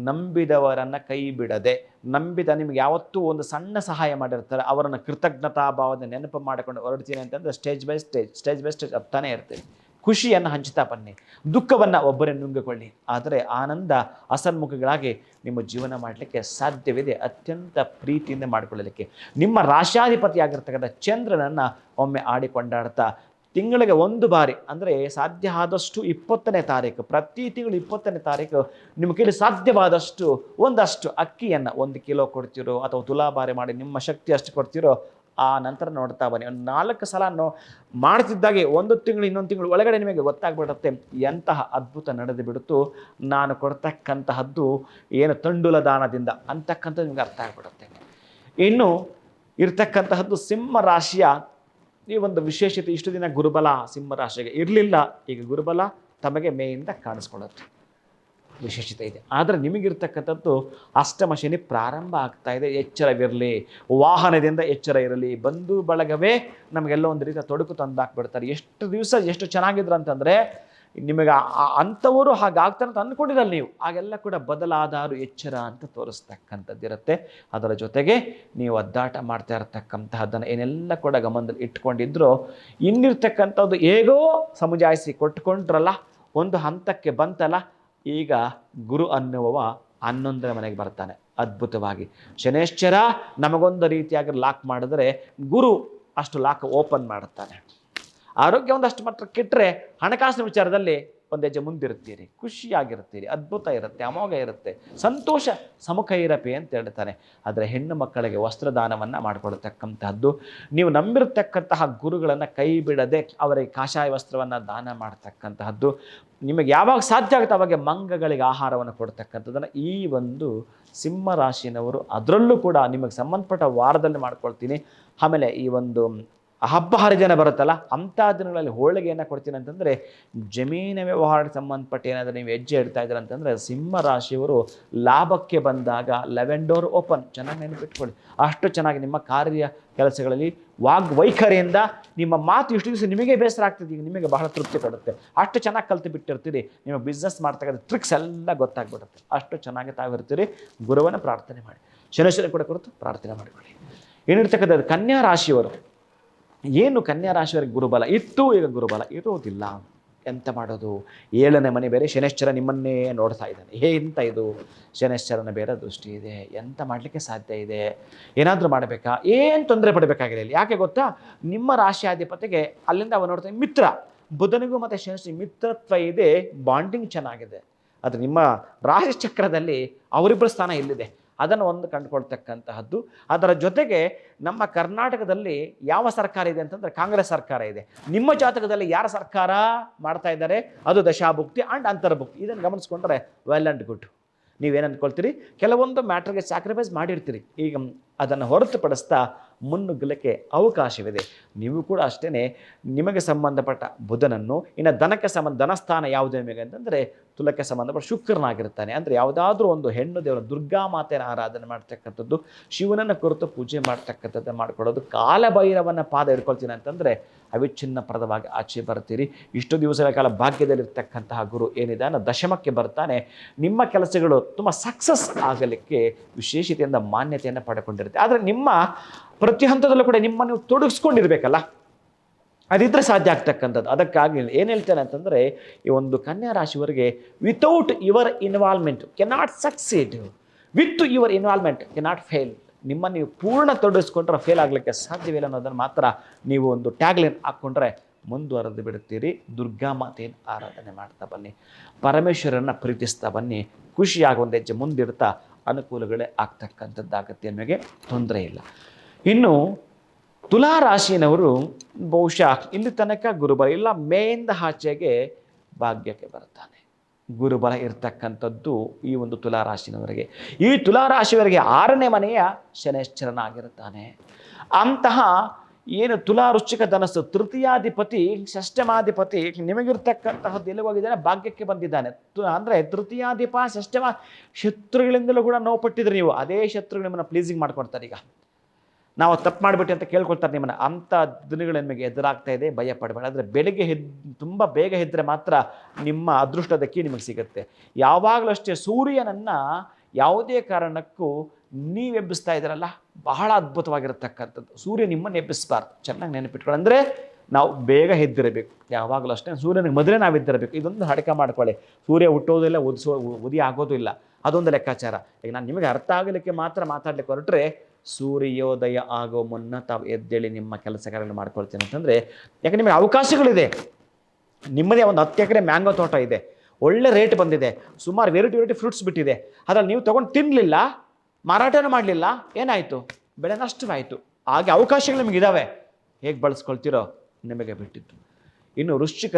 ನಂಬಿದವರನ್ನು ಕೈ ಬಿಡದೆ, ನಂಬಿದ ನಿಮ್ಗೆ ಯಾವತ್ತೂ ಒಂದು ಸಣ್ಣ ಸಹಾಯ ಮಾಡಿರ್ತಾರೆ, ಅವರನ್ನು ಕೃತಜ್ಞತಾ ಭಾವದ ನೆನಪು ಮಾಡಿಕೊಂಡು ಹೊರಡ್ತೀನಿ ಅಂತಂದರೆ ಸ್ಟೇಜ್ ಬೈ ಸ್ಟೇಜ್ ಹತ್ತಾನೇ ಇರ್ತೀರಿ. ಖುಷಿಯನ್ನು ಹಂಚ್ತಾ ಬನ್ನಿ, ದುಃಖವನ್ನು ಒಬ್ಬರೇ ನುಂಗಿಕೊಳ್ಳಿ. ಆದರೆ ಆನಂದ ಅಸನ್ಮುಖಗಳಾಗಿ ನಿಮ್ಮ ಜೀವನ ಮಾಡಲಿಕ್ಕೆ ಸಾಧ್ಯವಿದೆ, ಅತ್ಯಂತ ಪ್ರೀತಿಯಿಂದ ಮಾಡಿಕೊಳ್ಳಲಿಕ್ಕೆ. ನಿಮ್ಮ ರಾಶಾಧಿಪತಿಯಾಗಿರ್ತಕ್ಕಂಥ ಚಂದ್ರನನ್ನು ಒಮ್ಮೆ ಆಡಿಕೊಂಡಾಡ್ತಾ ತಿಂಗಳಿಗೆ ಒಂದು ಬಾರಿ, ಅಂದರೆ ಸಾಧ್ಯ ಆದಷ್ಟು 20ನೇ ತಾರೀಕು, ಪ್ರತಿ ತಿಂಗಳು 20ನೇ ತಾರೀಕು ನಿಮ್ಮ ಕೈಲಿ ಸಾಧ್ಯವಾದಷ್ಟು ಒಂದಷ್ಟು ಅಕ್ಕಿಯನ್ನು 1 ಕಿಲೋ ಕೊಡ್ತಿರೋ ಅಥವಾ ತುಲಾಭಾರ ಮಾಡಿ ನಿಮ್ಮ ಶಕ್ತಿ ಅಷ್ಟು ಕೊಡ್ತಿರೋ, ಆ ನಂತರ ನೋಡ್ತಾ ಬನ್ನಿ. ಒಂದು 4 ಸಲ ಮಾಡ್ತಿದ್ದಾಗೆ 1 ತಿಂಗಳು ಇನ್ನೊಂದು ತಿಂಗಳು ಒಳಗಡೆ ನಿಮಗೆ ಗೊತ್ತಾಗ್ಬಿಡುತ್ತೆ ಎಂತಹ ಅದ್ಭುತ ನಡೆದು ಬಿಡುತ್ತು. ನಾನು ಕೊಡ್ತಕ್ಕಂತಹದ್ದು ಏನು ತಂಡುಲ ದಾನದಿಂದ ಅಂತಕ್ಕಂಥದ್ದು ನಿಮಗೆ ಅರ್ಥ ಆಗ್ಬಿಡುತ್ತೆ. ಇನ್ನು ಇರ್ತಕ್ಕಂತಹದ್ದು ಸಿಂಹ ರಾಶಿಯ ಈ ಒಂದು ವಿಶೇಷತೆ. ಇಷ್ಟು ದಿನ ಗುರುಬಲ ಸಿಂಹ ರಾಶಿಗೆ ಇರಲಿಲ್ಲ, ಈಗ ಗುರುಬಲ ತಮಗೆ ಮೇಯಿಂದ ಕಾಣಿಸ್ಕೊಳ್ಳುತ್ತೆ, ವಿಶೇಷತೆ ಇದೆ. ಆದರೆ ನಿಮಗಿರ್ತಕ್ಕಂಥದ್ದು ಅಷ್ಟಮ ಶನಿ ಪ್ರಾರಂಭ ಆಗ್ತಾ ಇದೆ, ಎಚ್ಚರವಿರಲಿ, ವಾಹನದಿಂದ ಎಚ್ಚರ ಇರಲಿ. ಬಂಧು ಬಳಗವೇ ನಮಗೆಲ್ಲ ಒಂದು ರೀತಿಯ ತೊಡಕು ತಂದಾಕ್ಬಿಡ್ತಾರೆ. ಎಷ್ಟು ದಿವಸ ಎಷ್ಟು ಚೆನ್ನಾಗಿದ್ರು ಅಂತಂದರೆ ನಿಮಗೆ ಅಂಥವರು ಹಾಗಾಗ್ತಾರೆ ಅಂತ ಅಂದ್ಕೊಂಡಿರಲ್ಲ ನೀವು, ಹಾಗೆಲ್ಲ ಕೂಡ ಬದಲಾದಾರು ಎಚ್ಚರ ಅಂತ ತೋರಿಸ್ತಕ್ಕಂಥದ್ದಿರುತ್ತೆ. ಅದರ ಜೊತೆಗೆ ನೀವು ಒದ್ದಾಟ ಮಾಡ್ತಾ ಇರತಕ್ಕಂತಹದ್ದನ್ನು ಏನೆಲ್ಲ ಕೂಡ ಗಮನದಲ್ಲಿ ಇಟ್ಕೊಂಡಿದ್ರು, ಇನ್ನಿರ್ತಕ್ಕಂಥದ್ದು ಹೇಗೋ ಸಮುಜಾಯಿಸಿ ಕೊಟ್ಕೊಂಡ್ರಲ್ಲ, ಒಂದು ಹಂತಕ್ಕೆ ಬಂತಲ್ಲ, ಈಗ ಗುರು ಅನ್ನುವವ 11ನೇ ಮನೆಗೆ ಬರ್ತಾನೆ ಅದ್ಭುತವಾಗಿ. ಶನೈಶ್ಚರ ನಮಗೊಂದು ರೀತಿಯಾಗಿ ಲಾಕ್ ಮಾಡಿದ್ರೆ, ಗುರು ಅಷ್ಟು ಲಾಕ್ ಓಪನ್ ಮಾಡುತ್ತಾನೆ. ಆರೋಗ್ಯ ಒಂದಷ್ಟು ಮಾತ್ರ ಕೆಟ್ಟರೆ ಹಣಕಾಸಿನ ವಿಚಾರದಲ್ಲಿ ಒಂದು ಹೆಜ್ಜೆ ಮುಂದಿರುತ್ತೀರಿ, ಖುಷಿಯಾಗಿರ್ತೀರಿ, ಅದ್ಭುತ ಇರುತ್ತೆ, ಅಮೋಘ ಇರುತ್ತೆ, ಸಂತೋಷ ಸಮುಖ ಇರಪಿ ಅಂತ ಹೇಳ್ತಾನೆ. ಆದರೆ ಹೆಣ್ಣು ಮಕ್ಕಳಿಗೆ ವಸ್ತ್ರದಾನವನ್ನು ಮಾಡಿಕೊಳ್ತಕ್ಕಂತಹದ್ದು, ನೀವು ನಂಬಿರತಕ್ಕಂತಹ ಗುರುಗಳನ್ನು ಕೈ ಬಿಡದೆ ಅವರಿಗೆ ಕಾಷಾಯ ವಸ್ತ್ರವನ್ನು ದಾನ ಮಾಡ್ತಕ್ಕಂತಹದ್ದು, ನಿಮಗೆ ಯಾವಾಗ ಸಾಧ್ಯ ಆಗುತ್ತೆ ಅವಾಗ ಮಂಗಗಳಿಗೆ ಆಹಾರವನ್ನು ಕೊಡ್ತಕ್ಕಂಥದ್ದನ್ನು ಈ ಒಂದು ಸಿಂಹ ರಾಶಿನವರು, ಅದರಲ್ಲೂ ಕೂಡ ನಿಮಗೆ ಸಂಬಂಧಪಟ್ಟ ವಾರದಲ್ಲಿ ಮಾಡ್ಕೊಳ್ತೀನಿ. ಆಮೇಲೆ ಈ ಒಂದು ಹಬ್ಬ ಹರಿದಿನ ಬರುತ್ತಲ್ಲ, ಅಂಥ ದಿನಗಳಲ್ಲಿ ಹೋಳಿಗೆಯನ್ನು ಕೊಡ್ತೀನಿ ಅಂತಂದರೆ, ಜಮೀನು ವ್ಯವಹಾರಕ್ಕೆ ಸಂಬಂಧಪಟ್ಟ ಏನಾದರೂ ನೀವು ಹೆಜ್ಜೆ ಇಡ್ತಾ ಇದ್ದೀರ ಅಂತಂದರೆ, ಸಿಂಹ ರಾಶಿಯವರು ಲಾಭಕ್ಕೆ ಬಂದಾಗ 11 ಡೋರ್ ಓಪನ್. ಚೆನ್ನಾಗಿ ನೆನಪಿಟ್ಕೊಳ್ಳಿ, ಅಷ್ಟು ಚೆನ್ನಾಗಿ ನಿಮ್ಮ ಕಾರ್ಯ ಕೆಲಸಗಳಲ್ಲಿ ವೈಖರಿಯಿಂದ ನಿಮ್ಮ ಮಾತು ಇಷ್ಟು ದಿವಸ ನಿಮಗೆ ಬೇಸರ ಆಗ್ತದೆ, ಈಗ ನಿಮಗೆ ಬಹಳ ತೃಪ್ತಿ ಕೊಡುತ್ತೆ. ಅಷ್ಟು ಚೆನ್ನಾಗಿ ಕಲಿತು ಬಿಟ್ಟಿರ್ತೀರಿ, ನಿಮ್ಮ ಬಿಸ್ನೆಸ್ ಮಾಡ್ತಕ್ಕಂಥ ಟ್ರಿಕ್ಸ್ ಎಲ್ಲ ಗೊತ್ತಾಗ್ಬಿಡುತ್ತೆ. ಅಷ್ಟು ಚೆನ್ನಾಗಿ ತಾವಿರ್ತೀರಿ. ಗುರುವನ್ನು ಪ್ರಾರ್ಥನೆ ಮಾಡಿ, ಶನೇಶ್ವರ ಕೂಡ ಕುರಿತು ಪ್ರಾರ್ಥನೆ ಮಾಡಿಕೊಳ್ಳಿ. ಏನಿರ್ತಕ್ಕಂಥದ್ದು ಕನ್ಯಾ ರಾಶಿಯವರು, ಏನು ಕನ್ಯಾ ರಾಶಿಯವರಿಗೆ ಗುರುಬಲ ಇತ್ತು, ಈಗ ಗುರುಬಲ ಇರೋದಿಲ್ಲ. ಎಂತ ಮಾಡೋದು? 7ನೇ ಮನೆ ಬೇರೆ, ಶನೈಶ್ಚರ ನಿಮ್ಮನ್ನೇ ನೋಡ್ತಾ ಇದ್ದಾನೆ. ಎಂತ ಇದು? ಶನೈಶ್ಚರನ ಬೇರೆ ದೃಷ್ಟಿ ಇದೆ, ಎಂತ ಮಾಡಲಿಕ್ಕೆ ಸಾಧ್ಯ ಇದೆ? ಏನಾದರೂ ಮಾಡಬೇಕಾ? ಏನು ತೊಂದರೆ ಪಡಬೇಕಾಗಿಲ್ಲ ಇಲ್ಲಿ. ಯಾಕೆ ಗೊತ್ತಾ? ನಿಮ್ಮ ರಾಶಿಯಾಧಿಪತಿಗೆ ಅಲ್ಲಿಂದ ಅವ ನೋಡ್ತಾನೆ ಮಿತ್ರ, ಬುಧನಿಗೂ ಮತ್ತು ಶನೈಶ್ಚರ ಮಿತ್ರತ್ವ ಇದೆ, ಬಾಂಡಿಂಗ್ ಚೆನ್ನಾಗಿದೆ. ಅದು ನಿಮ್ಮ ರಾಶಿ ಚಕ್ರದಲ್ಲಿ ಅವರಿಬ್ಬರ ಸ್ಥಾನ ಇಲ್ಲಿದೆ, ಅದನ್ನು ಒಂದು ಕಂಡುಕೊಳ್ತಕ್ಕಂತಹದ್ದು. ಅದರ ಜೊತೆಗೆ ನಮ್ಮ ಕರ್ನಾಟಕದಲ್ಲಿ ಯಾವ ಸರ್ಕಾರ ಇದೆ ಅಂತಂದರೆ ಕಾಂಗ್ರೆಸ್ ಸರ್ಕಾರ ಇದೆ. ನಿಮ್ಮ ಜಾತಕದಲ್ಲಿ ಯಾರ ಸರ್ಕಾರ ಮಾಡ್ತಾ ಇದ್ದಾರೆ, ಅದು ದಶಾಭುಕ್ತಿ ಆ್ಯಂಡ್ ಅಂತರ್ಭುಕ್ತಿ. ಇದನ್ನು ಗಮನಿಸ್ಕೊಂಡ್ರೆ ವೆಲ್ ಆ್ಯಂಡ್ ಗುಡ್. ನೀವೇನು ಅಂದ್ಕೊಳ್ತೀರಿ, ಕೆಲವೊಂದು ಮ್ಯಾಟ್ರಿಗೆ ಸ್ಯಾಕ್ರಿಫೈಸ್ ಮಾಡಿರ್ತೀರಿ, ಈಗ ಅದನ್ನು ಹೊರತುಪಡಿಸ್ತಾ ಮುನ್ನುಗ್ಗಲಿಕ್ಕೆ ಅವಕಾಶವಿದೆ. ನೀವು ಕೂಡ ಅಷ್ಟೇ, ನಿಮಗೆ ಸಂಬಂಧಪಟ್ಟ ಬುಧನನ್ನು, ಇನ್ನು ಧನಕ್ಕೆ ಧನಸ್ಥಾನ ಯಾವುದು ನಿಮಗೆ ಅಂತಂದರೆ ತುಲಕ್ಕೆ ಸಂಬಂಧಪಟ್ಟ ಶುಕ್ರನಾಗಿರ್ತಾನೆ. ಅಂದರೆ ಯಾವುದಾದ್ರೂ ಒಂದು ಹೆಣ್ಣು ದೇವರ ದುರ್ಗಾ ಮಾತೆಯ ಆರಾಧನೆ ಮಾಡ್ತಕ್ಕಂಥದ್ದು, ಶಿವನನ್ನು ಕುರಿತು ಪೂಜೆ ಮಾಡ್ತಕ್ಕಂಥದ್ದು ಮಾಡ್ಕೊಳ್ಳೋದು, ಕಾಲಭೈರವನ ಪಾದ ಹಿಡ್ಕೊಳ್ತೀನಿ ಅಂತಂದರೆ ಅವಿಚ್ಛಿನ್ನ ಪ್ರದವಾಗಿ ಆಚೆ ಬರ್ತೀರಿ. ಇಷ್ಟು ದಿವಸಗಳ ಕಾಲ ಭಾಗ್ಯದಲ್ಲಿರ್ತಕ್ಕಂತಹ ಗುರು ಏನಿದಾನ ದಶಮಕ್ಕೆ ಬರ್ತಾನೆ. ನಿಮ್ಮ ಕೆಲಸಗಳು ತುಂಬ ಸಕ್ಸಸ್ ಆಗಲಿಕ್ಕೆ ವಿಶೇಷತೆಯಿಂದ ಮಾನ್ಯತೆಯನ್ನು ಪಡ್ಕೊಂಡಿರುತ್ತೆ. ಆದರೆ ನಿಮ್ಮ ಪ್ರತಿ ಹಂತದಲ್ಲೂ ಕೂಡ ನಿಮ್ಮನ್ನು ನೀವು ತೊಡಗಿಸ್ಕೊಂಡಿರ್ಬೇಕಲ್ಲ, ಅದಿದ್ದರೆ ಸಾಧ್ಯ ಆಗ್ತಕ್ಕಂಥದ್ದು. ಅದಕ್ಕಾಗಿ ಏನು ಹೇಳ್ತೇನೆ ಅಂತಂದರೆ, ಈ ಒಂದು ಕನ್ಯಾ ರಾಶಿಯವರಿಗೆ without your involvement cannot succeed, with your involvement cannot fail. ನಿಮ್ಮನ್ನು ನೀವು ಪೂರ್ಣ ತೊಡಗಿಸ್ಕೊಂಡ್ರೆ ಫೇಲ್ ಆಗಲಿಕ್ಕೆ ಸಾಧ್ಯವಿಲ್ಲ ಅನ್ನೋದನ್ನು ಮಾತ್ರ ನೀವು ಒಂದು ಟ್ಯಾಗ್ಲೈನ್ ಹಾಕ್ಕೊಂಡ್ರೆ ಮುಂದುವರೆದು ಬಿಡುತ್ತೀರಿ. ದುರ್ಗಾ ಮಾತೆಯನ್ನು ಆರಾಧನೆ ಮಾಡ್ತಾ ಬನ್ನಿ, ಪರಮೇಶ್ವರನ್ನು ಪ್ರೀತಿಸ್ತಾ ಬನ್ನಿ, ಖುಷಿಯಾಗಿ ಒಂದು ಹೆಜ್ಜೆ ಮುಂದಿಡ್ತಾ ಅನುಕೂಲಗಳೇ ಆಗ್ತಕ್ಕಂಥದ್ದಾಗತ್ತೆ, ನಿಮಗೆ ತೊಂದರೆ ಇಲ್ಲ. ಇನ್ನು ತುಲಾ ರಾಶಿನವರು ಬಹುಶಃ ಇಲ್ಲಿ ತನಕ ಗುರುಬಲ ಇಲ್ಲ, ಮೇಯಿಂದ ಆಚೆಗೆ ಭಾಗ್ಯಕ್ಕೆ ಬರ್ತಾನೆ. ಗುರುಬಲ ಇರ್ತಕ್ಕಂಥದ್ದು ಈ ಒಂದು ತುಲಾ ರಾಶಿನವರಿಗೆ. ಈ ತುಲಾ ರಾಶಿಯವರಿಗೆ 6ನೇ ಮನೆಯ ಶನೈಶ್ಚರನಾಗಿರುತ್ತಾನೆ. ಅಂತಹ ಏನು ತುಲಾ ವೃಶ್ಚಿಕ ಧನಸ್ಸು ತೃತೀಯಾಧಿಪತಿ ಷಷ್ಠಮಾಧಿಪತಿ ನಿಮಗಿರ್ತಕ್ಕಂತಹದ್ದು ಎಲ್ಲಿ ಹೋಗಿದ್ದಾನೆ? ಭಾಗ್ಯಕ್ಕೆ ಬಂದಿದ್ದಾನೆ. ಅಂದರೆ ತೃತೀಯಾಧಿಪ ಷಷ್ಠಮ ಶತ್ರುಗಳಿಂದಲೂ ಕೂಡ ನೋವು ಪಟ್ಟಿದ್ರೆ ನೀವು, ಅದೇ ಶತ್ರುಗಳು ನಿಮ್ಮನ್ನು ಪ್ಲೀಸಿಂಗ್ ಮಾಡ್ಕೊಡ್ತಾರೆ. ಈಗ ನಾವು ತಪ್ಪು ಮಾಡಿಬಿಟ್ಟು ಅಂತ ಕೇಳ್ಕೊಳ್ತಾರೆ ನಿಮ್ಮನ್ನು. ಅಂಥ ದಿನಗಳು ನಿಮಗೆ ಎದುರಾಗ್ತಾ ಇದೆ, ಭಯ ಪಡಬೇಡ. ಆದರೆ ಬೆಳಗ್ಗೆ ತುಂಬ ಬೇಗ ಎದ್ದರೆ ಮಾತ್ರ ನಿಮ್ಮ ಅದೃಷ್ಟದ ಕೀ ನಿಮಗೆ ಸಿಗುತ್ತೆ. ಯಾವಾಗಲೂ ಅಷ್ಟೇ ಸೂರ್ಯನನ್ನು ಯಾವುದೇ ಕಾರಣಕ್ಕೂ ನೀವು ಎಬ್ಬಿಸ್ತಾ ಇದ್ದೀರಲ್ಲ, ಬಹಳ ಅದ್ಭುತವಾಗಿರತಕ್ಕಂಥದ್ದು. ಸೂರ್ಯ ನಿಮ್ಮನ್ನು ಎಬ್ಬಿಸಬಾರ್ದು. ಚೆನ್ನಾಗಿ ನೆನಪಿಟ್ಕೊಳ್ಳಿ. ಅಂದರೆ ನಾವು ಬೇಗ ಎದ್ದಿರಬೇಕು. ಯಾವಾಗಲೂ ಅಷ್ಟೇ ಸೂರ್ಯನಿಗೆ ಮೊದಲೇ ನಾವು ಎದ್ದಿರಬೇಕು. ಇದೊಂದು ಹಡಕ ಮಾಡ್ಕೊಳ್ಳಿ. ಸೂರ್ಯ ಹುಟ್ಟೋದಿಲ್ಲ, ಉದಿ ಆಗೋದು ಇಲ್ಲ, ಅದೊಂದು ಲೆಕ್ಕಾಚಾರ. ಈಗ ನಾನು ನಿಮಗೆ ಅರ್ಥ ಆಗಲಿಕ್ಕೆ ಮಾತ್ರ ಮಾತಾಡಲಿಕ್ಕೆ ಹೊರಟ್ರೆ, ಸೂರ್ಯೋದಯ ಆಗೋ ಮುನ್ನ ತಾವು ಎದ್ದೇಳಿ ನಿಮ್ಮ ಕೆಲಸ ಕಾರ್ಯಗಳನ್ನು ಮಾಡ್ಕೊಳ್ತೀನಿ ಅಂತಂದರೆ, ಯಾಕೆ ನಿಮಗೆ ಅವಕಾಶಗಳಿದೆ. ನಿಮ್ಮದೇ ಒಂದು 10 ಎಕರೆ ಮ್ಯಾಂಗೋ ತೋಟ ಇದೆ, ಒಳ್ಳೆ ರೇಟ್ ಬಂದಿದೆ, ಸುಮಾರು ವೆರೈಟಿ ಫ್ರೂಟ್ಸ್ ಬಿಟ್ಟಿದೆ. ಅದ್ರಲ್ಲಿ ನೀವು ತೊಗೊಂಡು ತಿನ್ನಲಿಲ್ಲ, ಮಾರಾಟನೂ ಮಾಡಲಿಲ್ಲ, ಏನಾಯಿತು? ಬೆಳೆ ನಷ್ಟವಾಯಿತು. ಹಾಗೆ ಅವಕಾಶಗಳು ನಿಮಗಿದ್ದಾವೆ. ಹೇಗೆ ಬಳಸ್ಕೊಳ್ತೀರೋ ನಿಮಗೆ ಬಿಟ್ಟಿದ್ದು. ಇನ್ನು ವೃಶ್ಚಿಕ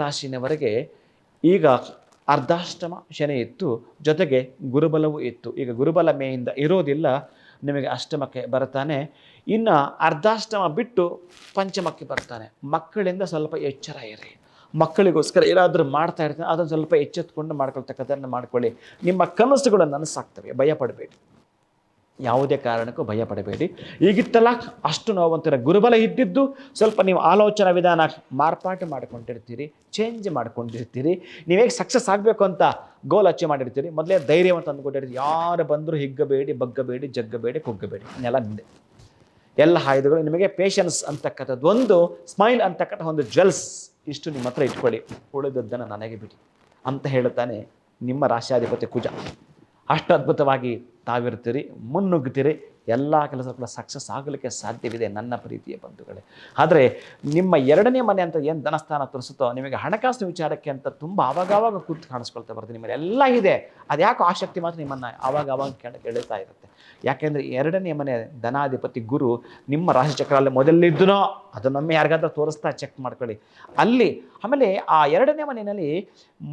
ರಾಶಿನವರಿಗೆ ಈಗ ಅರ್ಧಾಷ್ಟಮ ಶನಿ ಇತ್ತು, ಜೊತೆಗೆ ಗುರುಬಲವೂ ಇತ್ತು. ಈಗ ಗುರುಬಲ ಮೇಯಿಂದ ಇರೋದಿಲ್ಲ, ನಿಮಗೆ ಅಷ್ಟಮಕ್ಕೆ ಬರ್ತಾನೆ. ಇನ್ನು ಅರ್ಧಾಷ್ಟಮ ಬಿಟ್ಟು ಪಂಚಮಕ್ಕೆ ಬರ್ತಾನೆ. ಮಕ್ಕಳಿಂದ ಸ್ವಲ್ಪ ಎಚ್ಚರ ಇರಿ. ಮಕ್ಕಳಿಗೋಸ್ಕರ ಏನಾದರೂ ಮಾಡ್ತಾ ಇರ್ತಾನೆ, ಅದನ್ನು ಸ್ವಲ್ಪ ಎಚ್ಚೆತ್ಕೊಂಡು ಮಾಡ್ಕೊಳ್ತಕ್ಕಂಥದ್ದನ್ನು ಮಾಡ್ಕೊಳ್ಳಿ. ನಿಮ್ಮ ಕನಸುಗಳು ನನಸಾಗ್ತವೆ, ಭಯಪಡಬೇಡಿ. ಯಾವುದೇ ಕಾರಣಕ್ಕೂ ಭಯಪಡಬೇಡಿ. ಈಗಿತ್ತಲ್ಲ ಅಷ್ಟು ನೋವಂತೀರ. ಗುರುಬಲ ಇದ್ದಿದ್ದು ಸ್ವಲ್ಪ ನೀವು ಆಲೋಚನಾ ವಿಧಾನ ಮಾರ್ಪಾಟು ಮಾಡ್ಕೊಂಡಿರ್ತೀರಿ, ಚೇಂಜ್ ಮಾಡ್ಕೊಂಡಿರ್ತೀರಿ. ನೀವೇ ಸಕ್ಸಸ್ ಆಗಬೇಕು ಅಂತ ಗೋಲ್ ಅಚೀವ್ ಮಾಡಿರ್ತೀರಿ. ಮೊದಲೇ ಧೈರ್ಯವಂತ ಅಂದ್ಕೊಂಡಿರ್ತೀರಿ. ಯಾರು ಬಂದರೂ ಹಿಗ್ಗಬೇಡಿ, ಬಗ್ಗಬೇಡಿ, ಜಗ್ಗಬೇಡಿ, ಕುಗ್ಗಬೇಡಿ. ನೆಲ ನಿಂದೆ ಎಲ್ಲ ಆಯುಧಗಳು ನಿಮಗೆ. ಪೇಷನ್ಸ್ ಅಂತಕ್ಕಂಥದ್ದು ಒಂದು, ಸ್ಮೈಲ್ ಅಂತಕ್ಕಂಥ ಒಂದು ಜ್ವೆಲ್ಸ್, ಇಷ್ಟು ನಿಮ್ಮ ಹತ್ರ ಇಟ್ಕೊಳ್ಳಿ. ಉಳಿದದ್ದನ್ನು ನನಗೆ ಬಿಡಿ ಅಂತ ಹೇಳುತ್ತಾನೆ ನಿಮ್ಮ ರಾಶಿಯಾಧಿಪತಿ ಕುಜ. ಅಷ್ಟು ಅದ್ಭುತವಾಗಿ ತಾವಿರ್ತೀರಿ, ಮುನ್ನುಗ್ಗ್ತೀರಿ. ಎಲ್ಲ ಕೆಲಸ ಕೂಡ ಸಕ್ಸಸ್ ಆಗಲಿಕ್ಕೆ ಸಾಧ್ಯವಿದೆ ನನ್ನ ಪ್ರೀತಿಯ ಬಂಧುಗಳೇ. ಆದರೆ ನಿಮ್ಮ 2ನೇ ಮನೆ ಅಂತ ಏನು ಧನಸ್ಥಾನ ತೋರಿಸುತ್ತೋ, ನಿಮಗೆ ಹಣಕಾಸಿನ ವಿಚಾರಕ್ಕೆ ಅಂತ ತುಂಬ ಆವಾಗವಾಗ ಕೂತು ಕಾಣಿಸ್ಕೊಳ್ತಾ ಬರ್ತೀನಿ. ನಿಮ್ಮಲ್ಲಿ ಎಲ್ಲ ಇದೆ, ಅದ್ಯಾಕೋ ಆಸಕ್ತಿ ಮಾತ್ರ ನಿಮ್ಮನ್ನು ಆವಾಗ ಕೇಳ್ತಾ ಇರುತ್ತೆ. ಯಾಕೆಂದರೆ 2ನೇ ಮನೆ ಧನಾಧಿಪತಿ ಗುರು ನಿಮ್ಮ ರಾಶಿಚಕ್ರಲ್ಲಿ ಮೊದಲಿದ್ದನೋ ಅದನ್ನೊಮ್ಮೆ ಯಾರಿಗಾದ್ರೂ ತೋರಿಸ್ತಾ ಚೆಕ್ ಮಾಡ್ಕೊಳ್ಳಿ ಅಲ್ಲಿ. ಆಮೇಲೆ ಆ 2ನೇ ಮನೆಯಲ್ಲಿ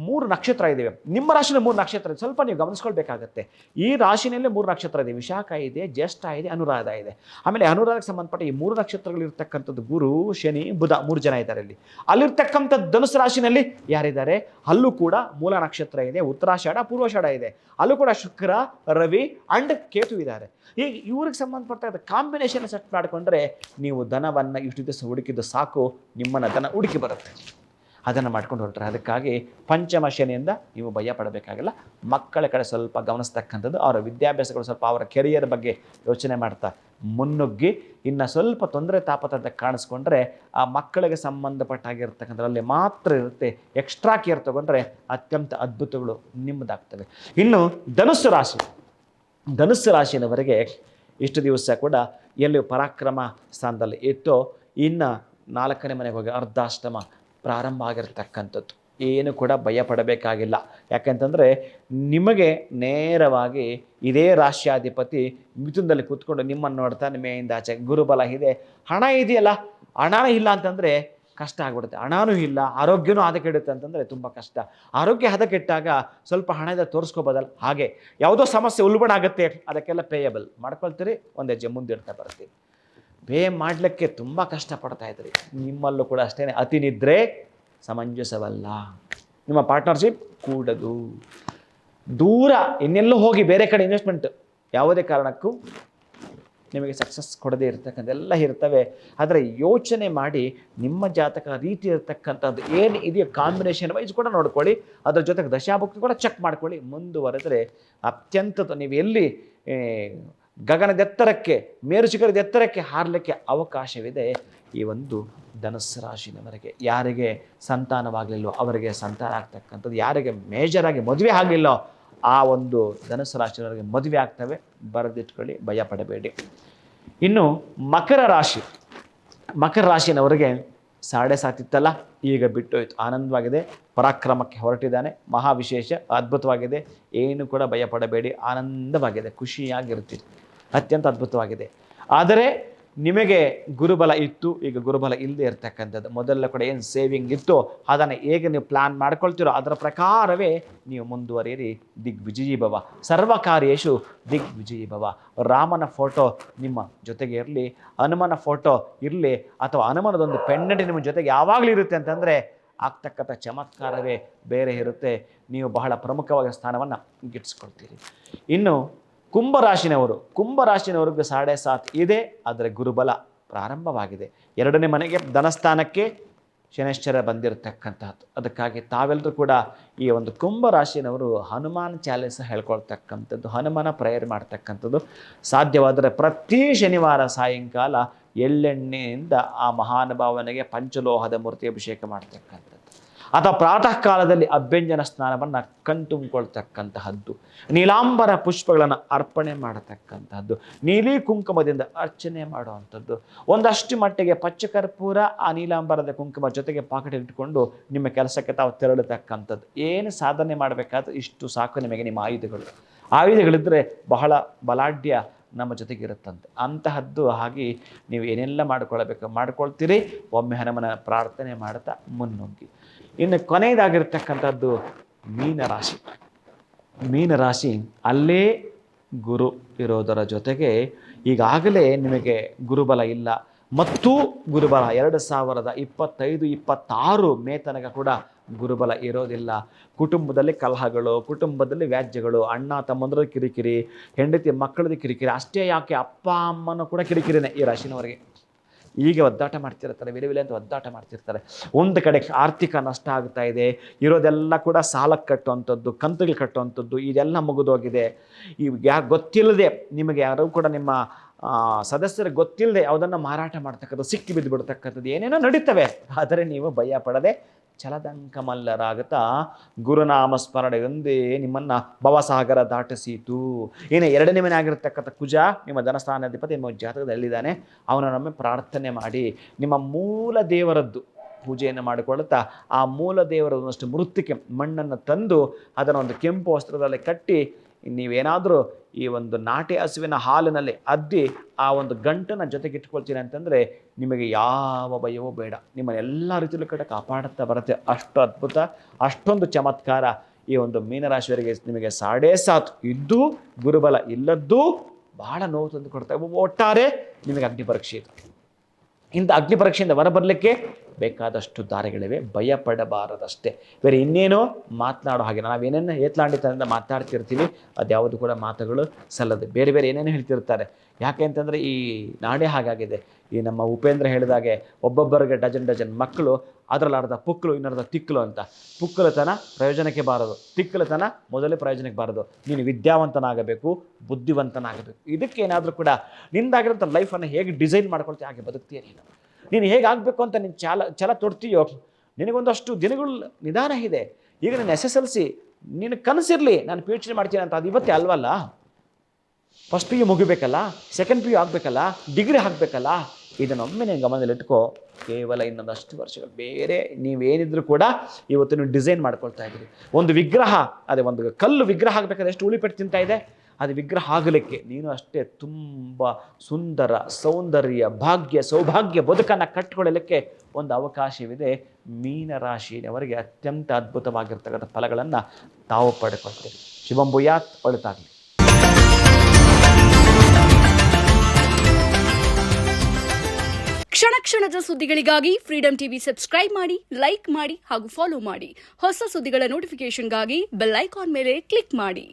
3 ನಕ್ಷತ್ರ ಇದ್ದೇವೆ. ನಿಮ್ಮ ರಾಶಿಯಲ್ಲಿ 3 ನಕ್ಷತ್ರ ಇದೆ, ಸ್ವಲ್ಪ ನೀವು ಗಮನಿಸ್ಕೊಳ್ಬೇಕಾಗತ್ತೆ. ಈ ರಾಶಿನಲ್ಲಿ 3 ನಕ್ಷತ್ರ ಇದೆ. ವಿಶಾಖ ಇದೆ, ಜ್ಯೇಷ್ಠ ಇದೆ, ಅನುರಾಧ ಇದೆ. ಆಮೇಲೆ ಅನುರಾಧಕ್ಕೆ ಸಂಬಂಧಪಟ್ಟ ಈ 3 ನಕ್ಷತ್ರಗಳಿರ್ತಕ್ಕಂಥದ್ದು ಗುರು, ಶನಿ, ಬುಧ 3 ಜನ ಇದ್ದಾರೆ ಇಲ್ಲಿ. ಅಲ್ಲಿರ್ತಕ್ಕಂಥ ಧನುಸು ರಾಶಿನಲ್ಲಿ ಯಾರಿದ್ದಾರೆ? ಅಲ್ಲೂ ಕೂಡ ಮೂಲ ನಕ್ಷತ್ರ ಇದೆ, ಉತ್ತರಾಷಾಢ, ಪೂರ್ವಾಷಾಢ ಇದೆ. ಅಲ್ಲೂ ಕೂಡ ಶುಕ್ರ, ರವಿ ಅಂಡ್ ಕೇತು ಇದ್ದಾರೆ. ಈಗ ಇವ್ರಿಗೆ ಸಂಬಂಧಪಟ್ಟ ಕಾಂಬಿನೇಷನ್ ಸೆಟ್ ಮಾಡಿಕೊಂಡ್ರೆ ನೀವು ಧನವನ್ನು ಇಷ್ಟು ದಿವಸ ಹುಡುಕಿದ್ದು ಸಾಕು, ನಿಮ್ಮನ್ನು ಧನ ಹುಡುಕಿ ಬರುತ್ತೆ. ಅದನ್ನು ಮಾಡ್ಕೊಂಡು ಹೊರಟ್ರೆ. ಅದಕ್ಕಾಗಿ ಪಂಚಮ ಶನಿಯಿಂದ ನೀವು ಭಯ ಪಡಬೇಕಾಗಿಲ್ಲ. ಮಕ್ಕಳ ಕಡೆ ಸ್ವಲ್ಪ ಗಮನಿಸ್ತಕ್ಕಂಥದ್ದು, ಅವರ ವಿದ್ಯಾಭ್ಯಾಸಗಳು ಸ್ವಲ್ಪ ಅವರ ಕೆರಿಯರ್ ಬಗ್ಗೆ ಯೋಚನೆ ಮಾಡ್ತಾ ಮುನ್ನುಗ್ಗಿ. ಇನ್ನು ಸ್ವಲ್ಪ ತೊಂದರೆ ತಾಪತ್ರದ ಕಾಣಿಸ್ಕೊಂಡ್ರೆ ಆ ಮಕ್ಕಳಿಗೆ ಸಂಬಂಧಪಟ್ಟಾಗಿರ್ತಕ್ಕಂಥದ್ರಲ್ಲಿ ಮಾತ್ರ ಇರುತ್ತೆ. ಎಕ್ಸ್ಟ್ರಾ ಕೇರ್ ತೊಗೊಂಡ್ರೆ ಅತ್ಯಂತ ಅದ್ಭುತಗಳು ನಿಮ್ಮದಾಗ್ತವೆ. ಇನ್ನು ಧನುಸ್ಸು ರಾಶಿಯವರೆಗೆ ಇಷ್ಟು ದಿವಸ ಕೂಡ ಎಲ್ಲಿ ಪರಾಕ್ರಮ ಸ್ಥಾನದಲ್ಲಿ ಇತ್ತೋ, ಇನ್ನು 4ನೇ ಮನೆಗೆ ಹೋಗಿ ಅರ್ಧಾಷ್ಟಮ ಪ್ರಾರಂಭ ಆಗಿರ್ತಕ್ಕಂಥದ್ದು. ಏನು ಕೂಡ ಭಯ ಪಡಬೇಕಾಗಿಲ್ಲ. ಯಾಕೆಂತಂದರೆ ನಿಮಗೆ ನೇರವಾಗಿ ಇದೇ ರಾಶ್ಯಾಧಿಪತಿ ಮಿಥುನದಲ್ಲಿ ಕೂತ್ಕೊಂಡು ನಿಮ್ಮನ್ನು ನೋಡ್ತಾ ಮೇಯಿಂದ ಆಚೆ ಗುರುಬಲ ಇದೆ. ಹಣ ಇದೆಯಲ್ಲ, ಹಣನೇ ಇಲ್ಲ ಅಂತಂದರೆ ಕಷ್ಟ ಆಗ್ಬಿಡುತ್ತೆ. ಹಣನೂ ಇಲ್ಲ, ಆರೋಗ್ಯನೂ ಹದಗೆಡುತ್ತೆ ಅಂತಂದರೆ ತುಂಬ ಕಷ್ಟ. ಆರೋಗ್ಯ ಹದಗೆಟ್ಟಾಗ ಸ್ವಲ್ಪ ಹಣದ ತೋರಿಸ್ಕೋಬೋದಲ್ಲ. ಹಾಗೆ ಯಾವುದೋ ಸಮಸ್ಯೆ ಉಲ್ಬಣ ಆಗುತ್ತೆ, ಅದಕ್ಕೆಲ್ಲ ಪೇಯಬಲ್ ಮಾಡ್ಕೊಳ್ತೀರಿ, ಒಂದು ಹೆಜ್ಜೆ ಮುಂದಿಡ್ತಾ ಬರ್ತೀವಿ. ಪೇ ಮಾಡಲಿಕ್ಕೆ ತುಂಬ ಕಷ್ಟಪಡ್ತಾ ಇದ್ರಿ. ನಿಮ್ಮಲ್ಲೂ ಕೂಡ ಅಷ್ಟೇ, ಅತಿ ನಿದ್ರೆ ಸಮಂಜಸವಲ್ಲ. ನಿಮ್ಮ ಪಾರ್ಟ್ನರ್ಶಿಪ್ ಕೂಡದು. ದೂರ ಇನ್ನೆಲ್ಲೂ ಹೋಗಿ ಬೇರೆ ಕಡೆ ಇನ್ವೆಸ್ಟ್ಮೆಂಟ್ ಯಾವುದೇ ಕಾರಣಕ್ಕೂ ನಿಮಗೆ ಸಕ್ಸಸ್ ಕೊಡದೇ ಇರತಕ್ಕಂಥೆಲ್ಲ ಇರ್ತವೆ. ಆದರೆ ಯೋಚನೆ ಮಾಡಿ ನಿಮ್ಮ ಜಾತಕ ರೀತಿ ಇರತಕ್ಕಂಥದ್ದು ಏನು ಇದೆಯೋ ಕಾಂಬಿನೇಷನ್ ವೈಸ್ ಕೂಡ ನೋಡ್ಕೊಳ್ಳಿ. ಅದರ ಜೊತೆಗೆ ದಶಾಭುಕ್ತಿ ಕೂಡ ಚೆಕ್ ಮಾಡ್ಕೊಳ್ಳಿ. ಮುಂದುವರೆದರೆ ಅತ್ಯಂತ ನೀವು ಎಲ್ಲಿ ಗಗನದೆತ್ತರಕ್ಕೆ, ಮೇರುಶಿಖರದ ಎತ್ತರಕ್ಕೆ ಹಾರಲಿಕ್ಕೆ ಅವಕಾಶವಿದೆ. ಈ ಒಂದು ಧನುಸ್ಸು ರಾಶಿನವರಿಗೆ ಯಾರಿಗೆ ಸಂತಾನವಾಗಲಿಲ್ಲೋ ಅವರಿಗೆ ಸಂತಾನ ಆಗ್ತಕ್ಕಂಥದ್ದು, ಯಾರಿಗೆ ಮೇಜರಾಗಿ ಮದುವೆ ಆಗಲಿಲ್ಲೋ ಆ ಒಂದು ಧನುಸ್ಸು ರಾಶಿಯವರಿಗೆ ಮದುವೆ ಆಗ್ತವೆ. ಬರೆದಿಟ್ಕೊಳ್ಳಿ, ಭಯ ಪಡಬೇಡಿ. ಇನ್ನು ಮಕರ ರಾಶಿನವರಿಗೆ 7.5 ಇತ್ತಲ್ಲ, ಈಗ ಬಿಟ್ಟೋಯ್ತು. ಆನಂದವಾಗಿದೆ, ಪರಾಕ್ರಮಕ್ಕೆ ಹೊರಟಿದ್ದಾನೆ, ಮಹಾವಿಶೇಷ, ಅದ್ಭುತವಾಗಿದೆ. ಏನು ಕೂಡ ಭಯ ಪಡಬೇಡಿ, ಆನಂದವಾಗಿದೆ, ಖುಷಿಯಾಗಿರ್ತೀರಿ, ಅತ್ಯಂತ ಅದ್ಭುತವಾಗಿದೆ. ಆದರೆ ನಿಮಗೆ ಗುರುಬಲ ಇತ್ತು, ಈಗ ಗುರುಬಲ ಇಲ್ಲದೆ ಇರ್ತಕ್ಕಂಥದ್ದು. ಮೊದಲ ಕೂಡ ಏನು ಸೇವಿಂಗ್ ಇತ್ತು ಅದನ್ನು ಹೇಗೆ ನೀವು ಪ್ಲಾನ್ ಮಾಡ್ಕೊಳ್ತೀರೋ ಅದರ ಪ್ರಕಾರವೇ ನೀವು ಮುಂದುವರಿಯಿರಿ. ದಿಗ್ವಿಜಯೀ ಭವ, ಸರ್ವಕಾರ್ಯೇಷು ದಿಗ್ವಿಜಯೀ ಭವ. ರಾಮನ ಫೋಟೋ ನಿಮ್ಮ ಜೊತೆಗೆ ಇರಲಿ, ಹನುಮನ ಫೋಟೋ ಇರಲಿ, ಅಥವಾ ಹನುಮನದೊಂದು ಪೆಂಡೆಂಟ್ ನಿಮ್ಮ ಜೊತೆಗೆ ಯಾವಾಗಲೂ ಇರುತ್ತೆ ಅಂತಂದರೆ ಆಗ್ತಕ್ಕಂಥ ಚಮತ್ಕಾರವೇ ಬೇರೆ ಇರುತ್ತೆ. ನೀವು ಬಹಳ ಪ್ರಮುಖವಾದ ಸ್ಥಾನವನ್ನು ಗಿಟ್ಟಿಸ್ಕೊಳ್ತೀರಿ. ಇನ್ನು ಕುಂಭರಾಶಿನವ್ರಿಗೆ 7.5 ಇದೆ, ಆದರೆ ಗುರುಬಲ ಪ್ರಾರಂಭವಾಗಿದೆ. 2ನೇ ಮನೆಗೆ ಧನಸ್ಥಾನಕ್ಕೆ ಶನೈಶ್ಚರ ಬಂದಿರತಕ್ಕಂಥದ್ದು. ಅದಕ್ಕಾಗಿ ತಾವೆಲ್ಲರೂ ಕೂಡ ಈ ಒಂದು ಕುಂಭರಾಶಿನವರು ಹನುಮಾನ್ ಚಾಲಿಸ ಹೇಳ್ಕೊಳ್ತಕ್ಕಂಥದ್ದು, ಹನುಮನ ಪ್ರೇಯರ್ ಮಾಡ್ತಕ್ಕಂಥದ್ದು. ಸಾಧ್ಯವಾದರೆ ಪ್ರತಿ ಶನಿವಾರ ಸಾಯಂಕಾಲ ಎಳ್ಳೆಣ್ಣೆಯಿಂದ ಆ ಮಹಾನುಭಾವನಿಗೆ ಪಂಚಲೋಹದ ಮೂರ್ತಿ ಅಭಿಷೇಕ ಮಾಡ್ತಕ್ಕಂಥದ್ದು, ಅಥವಾ ಪ್ರಾತಃ ಕಾಲದಲ್ಲಿ ಅಭ್ಯಂಜನ ಸ್ನಾನವನ್ನು ಕಣ್ತುಂಬಿಕೊಳ್ತಕ್ಕಂತಹದ್ದು, ನೀಲಾಂಬರ ಪುಷ್ಪಗಳನ್ನು ಅರ್ಪಣೆ ಮಾಡತಕ್ಕಂತಹದ್ದು, ನೀಲಿ ಕುಂಕುಮದಿಂದ ಅರ್ಚನೆ ಮಾಡುವಂಥದ್ದು. ಒಂದಷ್ಟು ಮಟ್ಟಿಗೆ ಪಚ್ಚಕರ್ಪೂರ ಆ ನೀಲಾಂಬರದ ಕುಂಕುಮ ಜೊತೆಗೆ ಪಾಕೆಟ್ ಇಟ್ಕೊಂಡು ನಿಮ್ಮ ಕೆಲಸಕ್ಕೆ ತಾವು ತೆರಳತಕ್ಕಂಥದ್ದು. ಏನು ಸಾಧನೆ ಮಾಡಬೇಕಾದ್ರೆ ಇಷ್ಟು ಸಾಕು ನಿಮಗೆ. ನಿಮ್ಮ ಆಯುಧಗಳಿದ್ದರೆ ಬಹಳ ಬಲಾಢ್ಯ ನಮ್ಮ ಜೊತೆಗಿರುತ್ತಂತೆ. ಅಂತಹದ್ದು ಹಾಗೆ ನೀವು ಏನೆಲ್ಲ ಮಾಡ್ಕೊಳ್ತೀರಿ. ಒಮ್ಮೆ ಹನುಮನ ಪ್ರಾರ್ಥನೆ ಮಾಡ್ತಾ ಮುನ್ನುಗ್ಗಿ. ಇನ್ನು ಕೊನೆಯದಾಗಿರ್ತಕ್ಕಂಥದ್ದು ಮೀನರಾಶಿ. ಅಲ್ಲೇ ಗುರು ಇರೋದರ ಜೊತೆಗೆ ಈಗಾಗಲೇ ನಿಮಗೆ ಗುರುಬಲ ಇಲ್ಲ, ಮತ್ತು ಗುರುಬಲ 2025-26 ಮೇ ತನಕ ಕೂಡ ಗುರುಬಲ ಇರೋದಿಲ್ಲ. ಕುಟುಂಬದಲ್ಲಿ ಕಲಹಗಳು, ಕುಟುಂಬದಲ್ಲಿ ವ್ಯಾಜ್ಯಗಳು, ಅಣ್ಣ ತಮ್ಮಂದ್ರ ಕಿರಿಕಿರಿ, ಹೆಂಡತಿ ಮಕ್ಕಳದ ಕಿರಿಕಿರಿ. ಅಷ್ಟೇ ಯಾಕೆ ಅಪ್ಪ ಅಮ್ಮನೂ ಕೂಡ ಕಿರಿಕಿರಿನೇ ಈ ರಾಶಿನವರಿಗೆ. ಈಗ ಒದ್ದಾಟ ಮಾಡ್ತಿರ್ತಾರೆ, ವಿಲೆ ಅಂತ ಒದ್ದಾಟ ಮಾಡ್ತಿರ್ತಾರೆ. ಒಂದು ಕಡೆ ಆರ್ಥಿಕ ನಷ್ಟ ಆಗ್ತಾ ಇದೆ, ಇರೋದೆಲ್ಲ ಕೂಡ ಸಾಲಕ್ಕೆ ಕಟ್ಟುವಂಥದ್ದು, ಕಂತುಗಳು ಕಟ್ಟುವಂಥದ್ದು, ಇದೆಲ್ಲ ಮುಗಿದೋಗಿದೆ. ಗೊತ್ತಿಲ್ಲದೆ ನಿಮಗೆ ಯಾರು ಕೂಡ ನಿಮ್ಮ ಸದಸ್ಯರಿಗೆ ಗೊತ್ತಿಲ್ಲದೆ ಯಾವುದನ್ನು ಮಾರಾಟ ಮಾಡ್ತಕ್ಕಂಥದ್ದು, ಸಿಕ್ಕಿ ಬಿದ್ದು ಬಿಡ್ತಕ್ಕಂಥದ್ದು ಏನೇನೋ ನಡೀತವೆ. ಆದರೆ ನೀವು ಭಯ ಪಡದೆ ಛಲದಂಕಮಲ್ಲರಾಗುತ್ತಾ ಗುರುನಾಮ ಸ್ಮರಣೆಯೊಂದೇ ನಿಮ್ಮನ್ನು ಭವಸಾಗರ ದಾಟಿಸೀತು. ಇನ್ನು 2ನೇ ಮನೆ ಆಗಿರ್ತಕ್ಕಂಥ ಕುಜ ನಿಮ್ಮ ಧನಸ್ಥಾನಾಧಿಪತಿ ನಿಮ್ಮ ಜಾತಕದಲ್ಲಿದ್ದಾನೆ. ಅವನನ್ನೊಮ್ಮೆ ಪ್ರಾರ್ಥನೆ ಮಾಡಿ ನಿಮ್ಮ ಮೂಲ ದೇವರದ್ದು ಪೂಜೆಯನ್ನು ಮಾಡಿಕೊಳ್ಳುತ್ತಾ ಆ ಮೂಲ ದೇವರದಷ್ಟು ಮೃತ್ತಿಕೆ ಮಣ್ಣನ್ನು ತಂದು ಅದನ್ನು ಒಂದು ಕೆಂಪು ವಸ್ತ್ರದಲ್ಲಿ ಕಟ್ಟಿ, ನೀವೇನಾದರೂ ಈ ಒಂದು ನಾಟಿ ಹಸುವಿನ ಹಾಲಿನಲ್ಲಿ ಅದ್ದಿ ಆ ಒಂದು ಗಂಟನ್ನು ಜೊತೆಗೆ ಇಟ್ಕೊಳ್ತೀನಿ ಅಂತಂದರೆ ನಿಮಗೆ ಯಾವ ಭಯವೂ ಬೇಡ. ನಿಮ್ಮನ್ನು ಎಲ್ಲ ರೀತಿಯಲ್ಲೂ ಕೂಡ ಕಾಪಾಡುತ್ತಾ ಬರುತ್ತೆ. ಅಷ್ಟು ಅದ್ಭುತ, ಅಷ್ಟೊಂದು ಚಮತ್ಕಾರ ಈ ಒಂದು ಮೀನರಾಶಿಯವರಿಗೆ. ನಿಮಗೆ 7.5 ಇದ್ದು ಗುರುಬಲ ಇಲ್ಲದ್ದು ಬಹಳ ನೋವು ತಂದು ಕೊಡ್ತಾರೆ. ಒಟ್ಟಾರೆ ನಿಮಗೆ ಅಗ್ನಿ ಪರೀಕ್ಷೆ ಇದೆ. ಇಂಥ ಅಗ್ನಿ ಪರೀಕ್ಷೆಯಿಂದ ಹೊರಬರಲಿಕ್ಕೆ ಬೇಕಾದಷ್ಟು ದಾರಿಗಳಿವೆ, ಭಯ ಪಡಬಾರದಷ್ಟೇ. ಬೇರೆ ಇನ್ನೇನೋ ಮಾತನಾಡೋ ಹಾಗೆ ನಾವೇನೇನು ಏತ್ಲಾಂಡಿತನದಿಂದ ಮಾತಾಡ್ತಿರ್ತೀವಿ ಅದ್ಯಾವುದು ಕೂಡ ಮಾತುಗಳು ಸಲ್ಲದೆ. ಬೇರೆ ಏನೇನು ಹೇಳ್ತಿರ್ತಾರೆ. ಯಾಕೆ ಅಂತಂದರೆ ಈ ನಾಡೇ ಹಾಗಾಗಿದೆ. ಈ ನಮ್ಮ ಉಪೇಂದ್ರ ಹೇಳಿದಾಗೆ ಒಬ್ಬೊಬ್ಬರಿಗೆ ಡಜನ್ ಮಕ್ಕಳು, ಅದರಲ್ಲಿ ಅರ್ಧ ಪುಕ್ಕಲು ಇನ್ನರ್ಧ ತಿಕ್ಕಲು ಅಂತ. ಪುಕ್ಕಲತನ ಪ್ರಯೋಜನಕ್ಕೆ ಬಾರದು, ತಿಕ್ಕಲತನ ಮೊದಲೇ ಪ್ರಯೋಜನಕ್ಕೆ ಬಾರದು. ನೀನು ವಿದ್ಯಾವಂತನಾಗಬೇಕು, ಬುದ್ಧಿವಂತನಾಗಬೇಕು. ಇದಕ್ಕೇನಾದರೂ ಕೂಡ ನಿಂದಾಗಿರೋಂಥ ಲೈಫನ್ನು ಹೇಗೆ ಡಿಸೈನ್ ಮಾಡ್ಕೊಳ್ತೀಯ ಹಾಗೆ ಬದುಕ್ತೀಯ. ನೀನು ಹೇಗಾಗಬೇಕು ಅಂತ ನೀನು ಛಲ ತೊಡ್ತೀಯೋ ನಿನಗೊಂದಷ್ಟು ದಿನಗಳು ನಿಧಾನ ಇದೆ. ಈಗ ನೀನು SSLC ನೀನು ಕನಸಿರಲಿ ನಾನು PhD ಮಾಡ್ತೀನಿ ಅಂತ, ಅದು ಇವತ್ತೇ ಅಲ್ವಲ್ಲ. ಫಸ್ಟ್ PU ಮುಗಿಬೇಕಲ್ಲ, ಸೆಕೆಂಡ್ PU ಆಗಬೇಕಲ್ಲ, ಡಿಗ್ರಿ ಹಾಕಬೇಕಲ್ಲ. ಇದನ್ನೊಮ್ಮೆ ನೀನು ಗಮನದಲ್ಲಿಟ್ಕೋ. ಕೇವಲ ಇನ್ನೊಂದಷ್ಟು ವರ್ಷಗಳು ಬೇರೆ ನೀವೇನಿದ್ರು ಕೂಡ ಇವತ್ತು ನೀವು ಡಿಸೈನ್ ಮಾಡ್ಕೊಳ್ತಾ ಇದ್ದೀರಿ. ಒಂದು ವಿಗ್ರಹ, ಅದೇ ಒಂದು ಕಲ್ಲು ವಿಗ್ರಹ ಆಗಬೇಕಾದ್ರೆ ಎಷ್ಟು ಉಳಿಪೆಟ್ಟು ತಿಂತಾ ಇದೆ. ಅದು ವಿಗ್ರಹ ಆಗಲಿಕ್ಕೆ ನೀನು ಅಷ್ಟೇ ತುಂಬ ಸುಂದರ ಸೌಂದರ್ಯ ಭಾಗ್ಯ ಸೌಭಾಗ್ಯ ಬದುಕನ್ನು ಕಟ್ಟಿಕೊಳ್ಳಲಿಕ್ಕೆ ಒಂದು ಅವಕಾಶವಿದೆ. ಮೀನರಾಶಿಯವರಿಗೆ ಅತ್ಯಂತ ಅದ್ಭುತವಾಗಿರ್ತಕ್ಕಂಥ ಫಲಗಳನ್ನು ತಾವು ಪಡೆದುಕೊಳ್ತೇವೆ. ಶಿವಂ ಭೂಯಾತ್, ಒಳಿತಾಗಲಿ. ಕ್ಷಣದ ಸುದ್ದಿಗಳಿಗಾಗಿ ಫ್ರೀಡಂ ಟಿವಿ ಸಬ್ಸ್ಕ್ರೈಬ್ ಮಾಡಿ, ಲೈಕ್ ಮಾಡಿ ಹಾಗೂ ಫಾಲೋ ಮಾಡಿ. ಹೊಸ ಸುದ್ದಿಗಳ ನೋಟಿಫಿಕೇಶನ್ಗಾಗಿ ಬೆಲ್ ಐಕಾನ್ ಮೇಲೆ ಕ್ಲಿಕ್ ಮಾಡಿ.